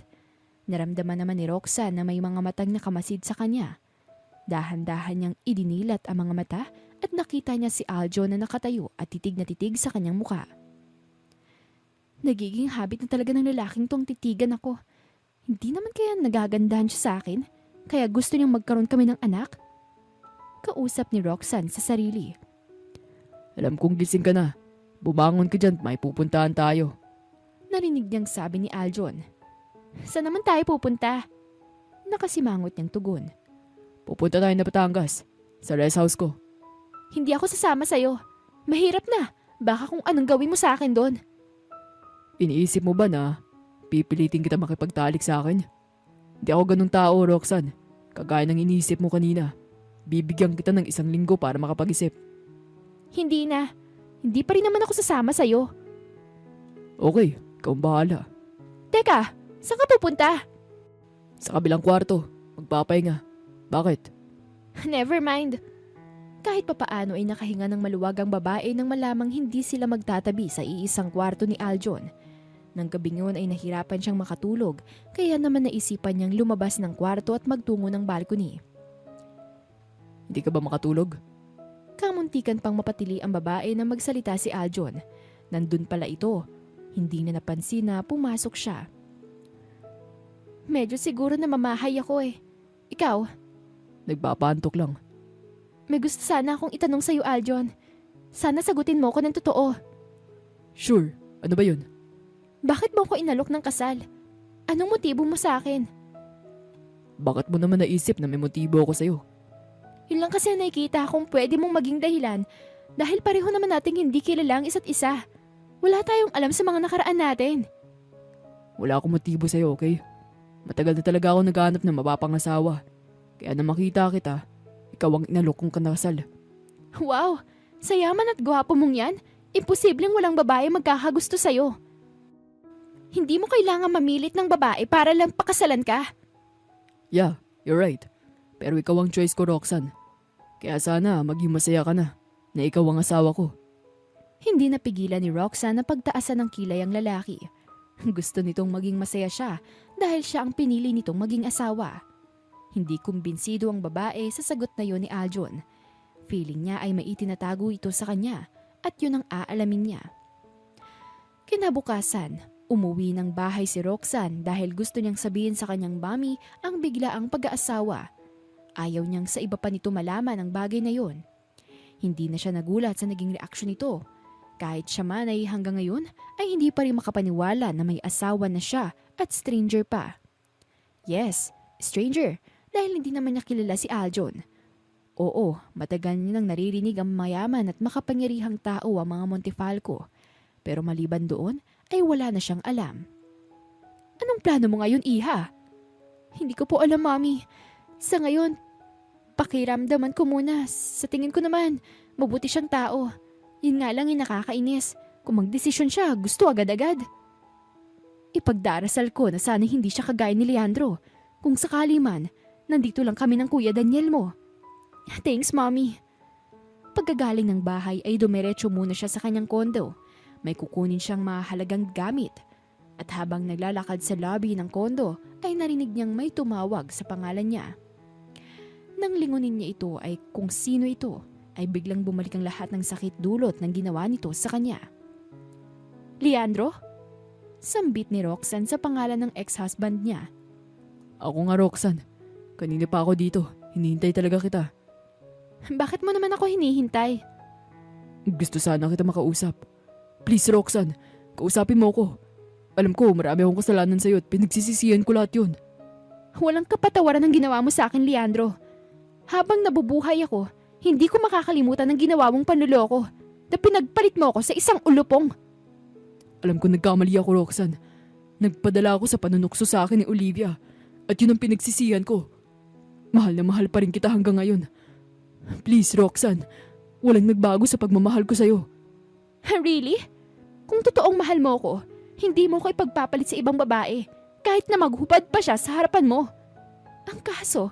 Naramdaman naman ni Roxanne na may mga matang nakamasid sa kanya. Dahan-dahan niyang idinilat ang mga mata at nakita niya si Aljo na nakatayo at titig na titig sa kanyang muka. Nagiging habit na talaga ng lalaking tong titigan ako. Hindi naman kaya nagagandahan siya sa akin? Kaya gusto niyang magkaroon kami ng anak? Kausap ni Roxanne sa sarili. Alam kong gising ka na. Bumangon ka dyan, may pupuntahan tayo. Narinig niyang sabi ni Aljon. Saan naman tayo pupunta? Nakasimangot niyang tugon. Pupunta tayo na Batangas, sa rest house ko. Hindi ako sasama sa'yo. Mahirap na. Baka kung anong gawin mo sa akin doon. Iniisip mo ba na pipilitin kita makipagtalik sa akin? Hindi ako ganung tao, Roxanne. Kagaya ng iniisip mo kanina. Bibigyan kita ng 1 linggo para makapag-isip. Hindi na. Hindi pa rin naman ako sasama sa'yo. Okay, ikaw ang bahala. Teka, saan ka pupunta? Sa kabilang kwarto, magpapahinga. Bakit? Never mind. Kahit papaano ay nakahinga ng maluwag ang babae nang malamang hindi sila magtatabi sa iisang kwarto ni Aljon. Nang gabing yun ay nahirapan siyang makatulog, kaya naman naisipan niyang lumabas ng kwarto at magtungo ng balcony. Hindi ka ba makatulog? Kamuntikan pang mapatili ang babae na magsalita si Aljon. Nandun pala ito. Hindi na napansin na pumasok siya. Medyo siguro na mamahay ako eh. Ikaw? Nagpapantok lang. May gusto sana akong itanong sa'yo, Aljon. Sana sagutin mo ko ng totoo. Sure, ano ba yun? Bakit mo ko inalok ng kasal? Anong motibo mo sa akin? Bakit mo naman naisip na may motibo ako sa'yo? Yun lang kasi nakikita kung pwede mong maging dahilan dahil pareho naman nating hindi kilala ang isa't isa. Wala tayong alam sa mga nakaraan natin. Wala akong motibo sa'yo, okay? Matagal na talaga ako naghahanap ng mapapangasawa. Kaya na makita kita, ikaw ang inalok kong kanasal. Wow! Sa yaman at gwapo mong yan, imposibleng walang babae magkakagusto sa'yo. Hindi mo kailangan mamilit ng babae para lang pakasalan ka. Yeah, you're right. Pero ikaw ang choice ko, Roxanne. Kaya sana maging masaya ka na ikaw ang asawa ko. Hindi napigilan ni Roxanne na pagtaasan ng kilay ang lalaki. Gusto nitong maging masaya siya dahil siya ang pinili nitong maging asawa. Hindi kumbinsido ang babae sa sagot na yon ni Aljon. Feeling niya ay may itinatago ito sa kanya at yun ang aalamin niya. Kinabukasan, umuwi ng bahay si Roxanne dahil gusto niyang sabihin sa kanyang mami ang biglaang pag-aasawa. Ayaw niyang sa iba pa nito malaman ang bagay na yon. Hindi na siya nagulat sa naging reaksyon nito. Kahit siya man ay hanggang ngayon ay hindi pa rin makapaniwala na may asawa na siya at stranger pa. Yes, stranger dahil hindi naman niya kilala si Aljon. Oo, matagal niya nang naririnig ang mayaman at makapangyarihang tao ang mga Montefalco. Pero maliban doon ay wala na siyang alam. Anong plano mo ngayon, Iha? Hindi ko po alam, Mami. Sa ngayon, pakiramdaman ko muna. Sa tingin ko naman, mabuti siyang tao. Yun nga lang yung nakakainis. Kung magdesisyon siya, gusto agad-agad. Ipagdarasal ko na sana hindi siya kagaya ni Leandro. Kung sakali man, Nandito lang kami ng Kuya Daniel mo. Thanks, Mommy. Pagkagaling ng bahay ay dumiretso muna siya sa kanyang kondo. May kukunin siyang mahalagang gamit. At habang naglalakad sa lobby ng kondo ay narinig niyang may tumawag sa pangalan niya. Nang lingunin niya ito ay kung sino ito, ay biglang bumalik ang lahat ng sakit dulot ng ginawa nito sa kanya. Leandro? Sambit ni Roxanne sa pangalan ng ex-husband niya. Ako nga, Roxanne. Kanina pa ako dito. Hinihintay talaga kita. Bakit mo naman ako hinihintay? Gusto sana kita makausap. Please, Roxanne. Kausapin mo ko. Alam ko, marami akong kasalanan sa'yo at pinagsisisihan ko lahat yun. Walang kapatawaran ang ginawa mo sa akin, Leandro. Habang nabubuhay ako, hindi ko makakalimutan ang ginawa mong panluloko na pinagpalit mo ako sa isang ulupong. Alam ko nagkamali ako, Roxanne. Nagpadala ako sa panunukso sa akin ni Olivia at yun ang pinagsisihan ko. Mahal na mahal pa rin kita hanggang ngayon. Please, Roxanne. Walang nagbago sa pagmamahal ko sa'yo. Really? Kung totoong mahal mo ko, hindi mo ko ipagpapalit sa ibang babae kahit na maghubad pa siya sa harapan mo. Ang kaso,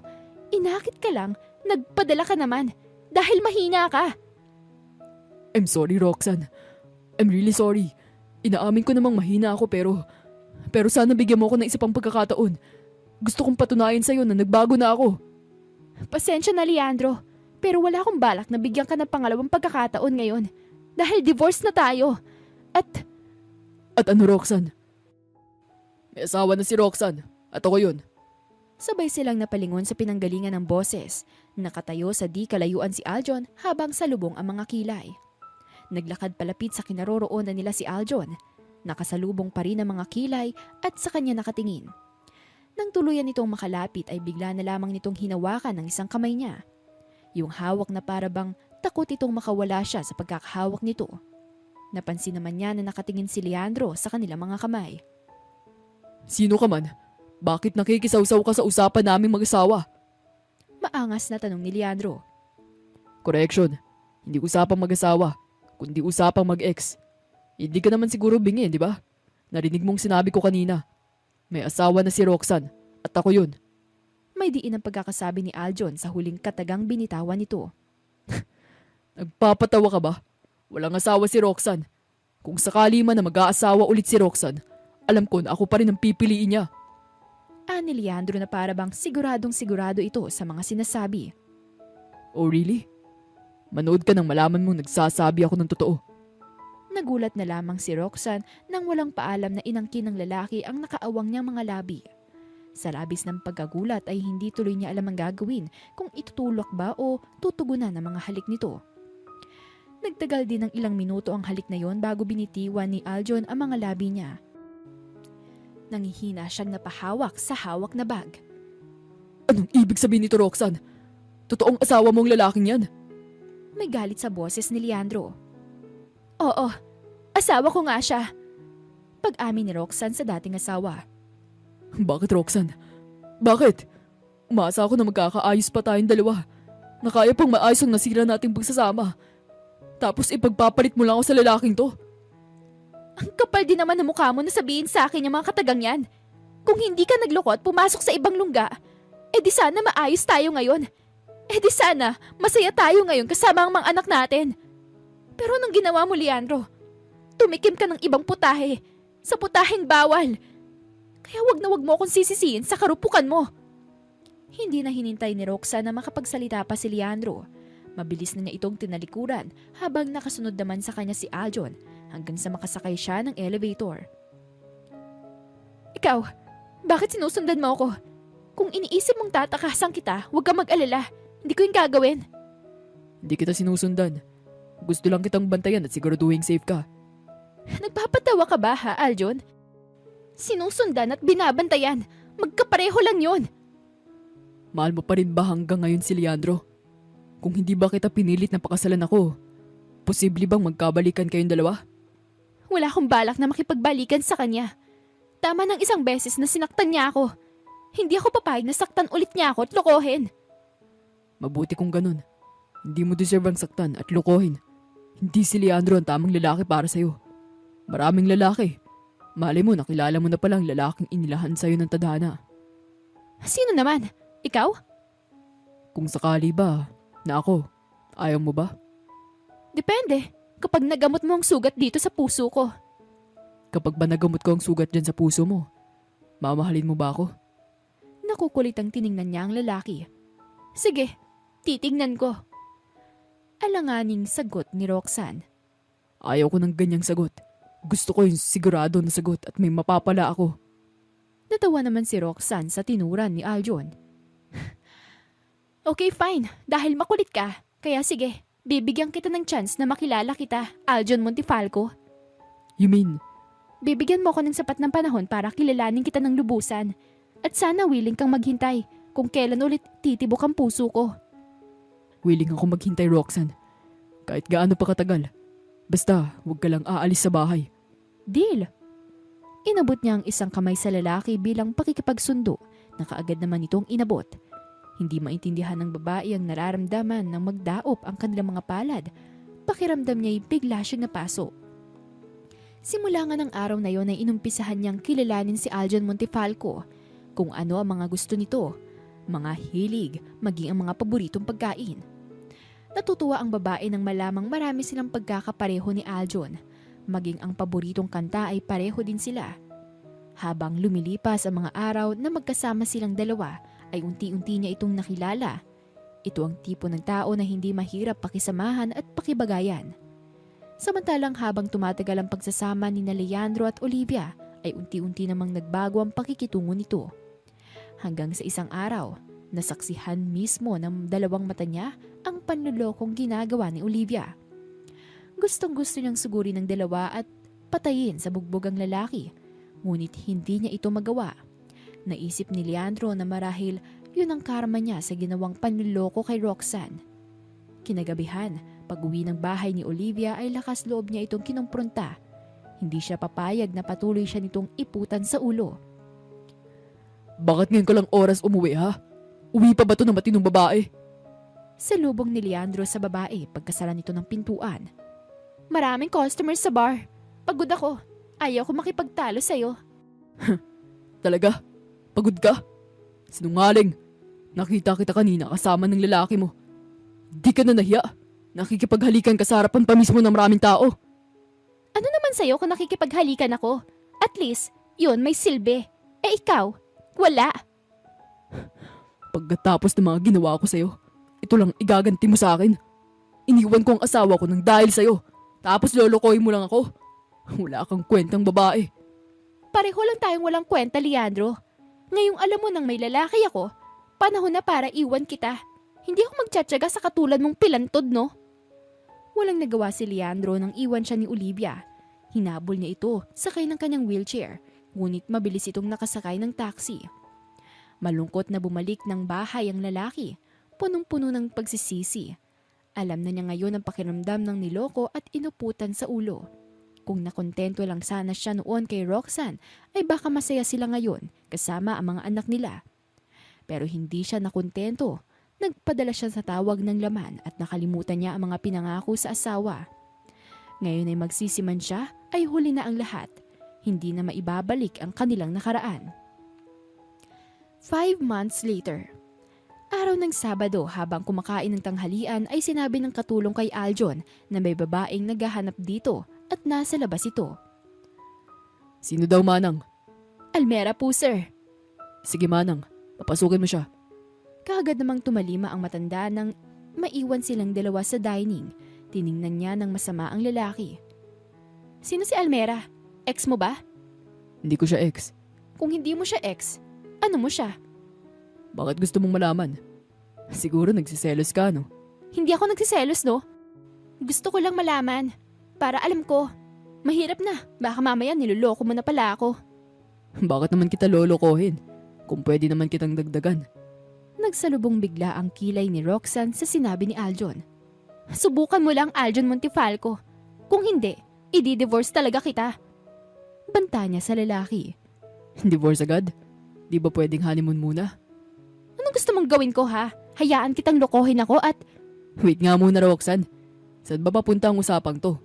inakit ka lang, nagpadala ka naman dahil mahina ka. I'm sorry, Roxanne. I'm really sorry. Inaamin ko namang mahina ako pero sana bigyan mo ako ng isa pang pagkakataon. Gusto kong patunayan sa'yo na nagbago na ako. Pasensya na, Leandro, pero wala akong balak na bigyan ka ng pangalawang pagkakataon ngayon dahil divorce na tayo. At ano, Roxanne? May asawa na si Roxanne at ako yun. Sabay silang napalingon sa pinanggalingan ng boses. Nakatayo sa di kalayuan si Aljon habang salubong ang mga kilay. Naglakad palapit sa kinaroroonan nila si Aljon. Nakasalubong pa rin ang mga kilay at sa kanya nakatingin. Nang tuluyan nitong makalapit ay bigla na lamang nitong hinawakan ng isang kamay niya. Yung hawak na parabang takot itong makawala siya sa pagkakahawak nito. Napansin naman niya na nakatingin si Leandro sa kanilang mga kamay. Sino ka man? Bakit nakikisawsaw ka sa usapan naming mag-asawa? Maangas na tanong ni Leandro. Correction, hindi usapang mag-asawa, kundi usapang mag-ex. Hindi ka naman siguro bingi, di ba? Narinig mong sinabi ko kanina. May asawa na si Roxanne at ako yun. May diin ang pagkakasabi ni Aljon sa huling katagang binitawan nito. Nagpapatawa ka ba? Walang asawa si Roxanne. Kung sakali man na mag-aasawa ulit si Roxanne, alam ko na ako pa rin ang pipiliin niya. Ani Leandro na parabang siguradong sigurado ito sa mga sinasabi. Oh really? Manood ka nang malaman mong nagsasabi ako ng totoo. Nagulat na lamang si Roxanne nang walang paalam na inangkin ng lalaki ang nakaawang niyang mga labi. Sa labis ng pagkagulat ay hindi tuloy niya alam ang gagawin kung itutulak ba o tutugunan ang mga halik nito. Nagtagal din ng ilang minuto ang halik na yon bago binitiwan ni Aljon ang mga labi niya. Nangihina siyang napahawak sa hawak na bag. Anong ibig sabihin nito, Roxanne? Totoong asawa mong lalaking yan? May galit sa boses ni Leandro. Oo, asawa ko nga siya. Pag-amin ni Roxanne sa dating asawa. Bakit, Roxanne? Bakit? Umasa ako na magkakaayos pa tayong dalawa. Na kaya pang maayos ang nasira nating pagsasama. Tapos ipagpapalit mo lang ako sa lalaking to. Ang kapal din naman ng mukha mo na sabihin sa akin yung mga katagang yan. Kung hindi ka nagloko at pumasok sa ibang lungga, edi sana maayos tayo ngayon. Edi sana masaya tayo ngayon kasama ang mga anak natin. Pero anong ginawa mo, Leandro? Tumikim ka ng ibang putahe. Sa putaheng bawal. Kaya wag na wag mo akong sisisihin sa karupukan mo. Hindi na hinintay ni Roxanne na makapagsalita pa si Leandro. Mabilis na niya itong tinalikuran habang nakasunod naman sa kanya si Aljon hanggang sa makasakay siya ng elevator. Ikaw, bakit sinusundan mo ako? Kung iniisip mong tatakasan kita, huwag kang mag-alala. Hindi ko yung gagawin. Hindi kita sinusundan. Gusto lang kitang bantayan at siguraduhin safe ka. Nagpapatawa ka ba ha, Aljon? Sinusundan at binabantayan. Magkapareho lang yun. Mahal mo pa rin ba hanggang ngayon si Leandro? Kung hindi ba kita pinilit na pakasalan ako, posible bang magkabalikan kayong dalawa? Wala akong balak na makipagbalikan sa kanya. Tama ng isang beses na sinaktan niya ako. Hindi ako papayag na saktan ulit niya ako at lokohin. Mabuti kung ganun. Hindi mo deserve ang saktan at lokohin. Hindi si Leandro ang tamang lalaki para sa'yo. Maraming lalaki. Malay mo nakilala mo na palang lalaking inilahan sa'yo ng tadhana. Sino naman? Ikaw? Kung sakali ba, na ako, ayaw mo ba? Depende. Kapag nagamot mo ang sugat dito sa puso ko. Kapag ba nagamot ko ang sugat dyan sa puso mo, mamahalin mo ba ako? Nakukulitang tiningnan niya ang lalaki. Sige, titignan ko. Alanganing sagot ni Roxanne. Ayaw ko ng ganyang sagot. Gusto ko yung sigurado na sagot at may mapapala ako. Natawa naman si Roxanne sa tinuran ni Aljon. Okay, fine. Dahil makulit ka. Kaya sige, bibigyan kita ng chance na makilala kita, Aljon Montefalco. You mean, Bibigyan mo ko ng sapat ng panahon para kilalanin kita ng lubusan. At sana willing kang maghintay kung kailan ulit titibok ang puso ko. willing ako maghintay, Roxanne. Kahit gaano pa katagal. Basta, huwag ka lang aalis sa bahay. Deal. Inabot niya ang isang kamay sa lalaki bilang pakikipagsundo na kaagad naman itong inabot. Hindi maintindihan ng babae ang nararamdaman ng magdaop ang kanilang mga palad. Pakiramdam niya'y bigla siyang napaso. Simula nga ng araw na yon ay inumpisahan niyang kilalanin si Aljon Montefalco, kung ano ang mga gusto nito, mga hilig, maging ang mga paboritong pagkain. Natutuwa ang babae nang malamang marami silang pagkakapareho ni Aljon, maging ang paboritong kanta ay pareho din sila. Habang lumilipas ang mga araw na magkasama silang dalawa, ay unti-unti niya itong nakilala. Ito ang tipo ng tao na hindi mahirap pakisamahan at pakibagayan. Samantalang habang tumatagal ang pagsasama ni Leandro at Olivia, ay unti-unti namang nagbago ang pakikitungo nito. Hanggang sa isang araw, nasaksihan mismo ng dalawang mata niya ang panlulokong ginagawa ni Olivia. Gustong-gusto niyang sugurin ng dalawa at patayin sa bugbog ang lalaki, ngunit hindi niya ito magawa. Naisip ni Leandro na marahil yun ang karma niya sa ginawang panluloko kay Roxanne. Kinagabihan, pag-uwi ng bahay ni Olivia ay lakas loob niya itong kinumpronta. Hindi siya papayag na patuloy siya nitong iputan sa ulo. Bakit ngayon ka lang oras umuwi, ha? Uwi pa ba to ng matinong babae? Salubong ni Leandro sa babae pagkasara nito ng pintuan. Maraming customers sa bar. Pagod ako. Ayaw ko makipagtalo sa'yo. Talaga? Pagod ka? Sinungaling. Nakita kita kanina kasama ng lalaki mo. Di ka na nahiya. Nakikipaghalikan ka sa harapan pa mismo ng maraming tao. Ano naman sa'yo kung nakikipaghalikan ako? At least, yun may silbi. Eh ikaw, wala. Pagkatapos ng mga ginawa ko sa'yo, ito lang igaganti mo sa akin. Iniwan ko ang asawa ko nang dahil sa'yo. Tapos lolokohin mo lang ako. Wala kang kwentang babae. Pareho lang tayong walang kwenta, Leandro. Ngayong alam mo nang may lalaki ako, panahon na para iwan kita. Hindi ako magtsatsaga sa katulad mong pilantod, no? Walang nagawa si Leandro nang iwan siya ni Olivia. Hinabol niya ito sakay ng kanyang wheelchair, ngunit mabilis itong nakasakay ng taxi. Malungkot na bumalik ng bahay ang lalaki, punong-puno ng pagsisisi. Alam na niya ngayon ang pakiramdam ng niloko at inuputan sa ulo. Kung nakontento lang sana siya noon kay Roxanne, ay baka masaya sila ngayon kasama ang mga anak nila. Pero hindi siya nakontento. Nagpadala siya sa tawag ng laman at nakalimutan niya ang mga pinangako sa asawa. Ngayon ay magsisiman siya, ay huli na ang lahat. Hindi na maibabalik ang kanilang nakaraan. 5 months later. Araw ng Sabado habang kumakain ng tanghalian ay sinabi ng katulong kay Aljon na may babaeng naghahanap dito at nasa labas ito. Sino daw, Manang? Almera po, sir. Sige, Manang. Papasukin mo siya. Kaagad namang tumalima ang matanda nang maiwan silang dalawa sa dining. Tiningnan niya ng masama ang lalaki. Sino si Almera? Ex mo ba? Hindi ko siya ex. Kung hindi mo siya ex, ano mo siya? Bakit gusto mong malaman? Siguro nagsiselos ka, no? Hindi ako nagsiselos, no? Gusto ko lang malaman. Para alam ko. Mahirap na. Baka mamaya niloloko mo na pala ako. Bakit naman kita lolokohin? Kung pwede naman kitang dagdagan. Nagsalubong bigla ang kilay ni Roxanne sa sinabi ni Aljon. Subukan mo lang, Aljon Montefalco. Kung hindi, i-divorce talaga kita. Banta niya sa lalaki. Divorce agad? Di ba pwedeng honeymoon muna? Anong gusto mong gawin ko, ha? Hayaan kitang lokohin ako at... Wait nga muna, Roxanne. Saan ba papunta ang usapang to?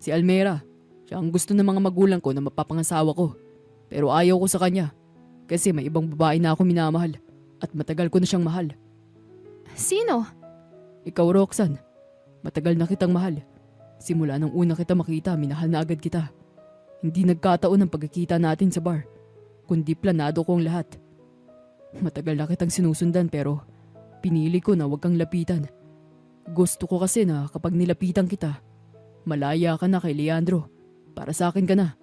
Si Almera. Siya ang gusto ng mga magulang ko na mapapangasawa ko. Pero ayaw ko sa kanya. Kasi may ibang babae na ako minamahal. At matagal ko na siyang mahal. Sino? Ikaw, Roxanne. Matagal na kitang mahal. Simula nung una kita makita, minahal na agad kita. Hindi nagkataon ang pagkikita natin sa bar, kundi planado ko ang lahat. Matagal na kitang sinusundan pero pinili ko na wag kang lapitan. Gusto ko kasi na kapag nilapitan kita, malaya ka na kay Leandro. Para sa akin ka na.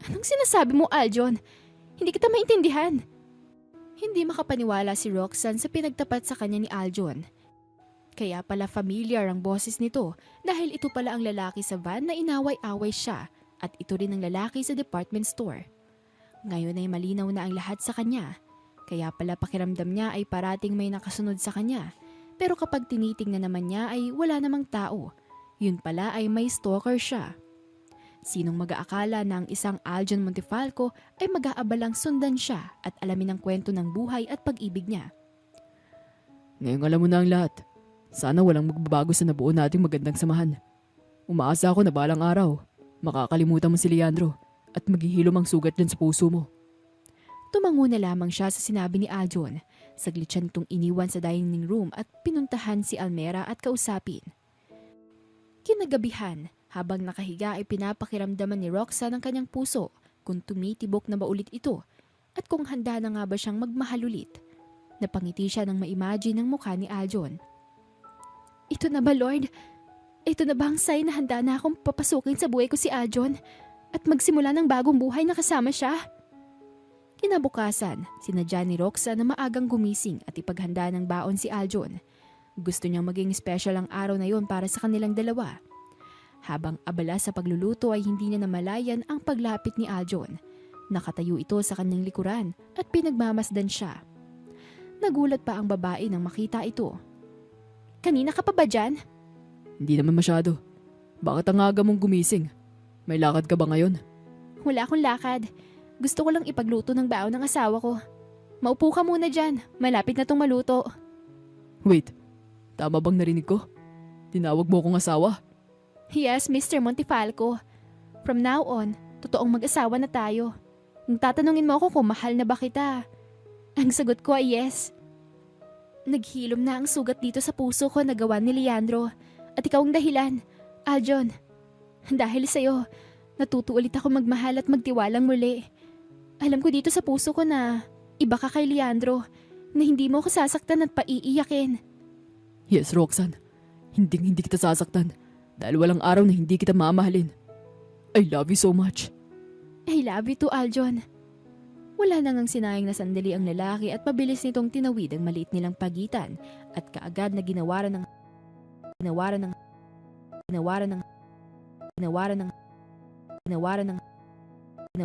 Anong sinasabi mo, Aljon? Hindi kita maintindihan. Hindi makapaniwala si Roxanne sa pinagtapat sa kanya ni Aljon. Kaya pala familiar ang boses nito dahil ito pala ang lalaki sa van na inaway-away siya at ito rin ang lalaki sa department store. Ngayon ay malinaw na ang lahat sa kanya. Kaya pala pakiramdam niya ay parating may nakasunod sa kanya. Pero kapag tinitingnan naman niya ay wala namang tao. Yun pala ay may stalker siya. Sinong mag-aakala na ang isang Aljon Montefalco ay mag-aabalang sundan siya at alamin ang kwento ng buhay at pag-ibig niya. Ngayong alam mo na ang lahat. Sana walang magbabago sa nabuo nating magandang samahan. Umaasa ako na balang araw, makakalimutan mo si Leandro at maghihilom ang sugat dyan sa puso mo. Tumango na lamang siya sa sinabi ni Aljon. Saglit siya nitong iniwan sa dining room at pinuntahan si Almera at kausapin. Kinagabihan, habang nakahiga ay pinapakiramdaman ni Roxanne ang kanyang puso kung tumitibok na ba ulit ito at kung handa na nga ba siyang magmahal ulit. Napangiti siya nang ma-imagine ang mukha ni Aljon. Ito na ba, Lord? Ito na ba ang sign na handa na akong papasukin sa buhay ko si Aljon at magsimula ng bagong buhay na kasama siya? Kinabukasan, sinadya ni Roxanne na maagang gumising at ipaghanda ng baon si Aljon. Gusto niyang maging special ang araw na yon para sa kanilang dalawa. Habang abala sa pagluluto ay hindi niya namalayan ang paglapit ni Aljon. Nakatayo ito sa kanyang likuran at pinagmamasdan siya. Nagulat pa ang babae nang makita ito. Kanina ka pa ba dyan? Hindi naman masyado. Bakit ang aga mong gumising? May lakad ka ba ngayon? Wala akong lakad. Gusto ko lang ipagluto ng baon ng asawa ko. Maupo ka muna dyan. Malapit na tong maluto. Wait, tama bang narinig ko? Tinawag mo akong asawa? Yes, Mr. Montefalco. From now on, totoong mag-asawa na tayo. Kung tatanungin mo ako kung mahal na ba kita, ang sagot ko ay yes. Naghilom na ang sugat dito sa puso ko na gawa ni Leandro at ikaw ang dahilan, Aljon. Dahil sa'yo, natuto ulit ako magmahal at magtiwalang muli. Alam ko dito sa puso ko na iba ka kay Leandro, na hindi mo ko sasaktan at paiiyakin. Yes, Roxanne. Hindi kita sasaktan dahil walang araw na hindi kita mamahalin. I love you so much. I love you too, Aljon. Wala nang ang sinayang na sandali ang lalaki at mabilis nitong tinawid ang maliit nilang pagitan at kaagad na ginawaran ng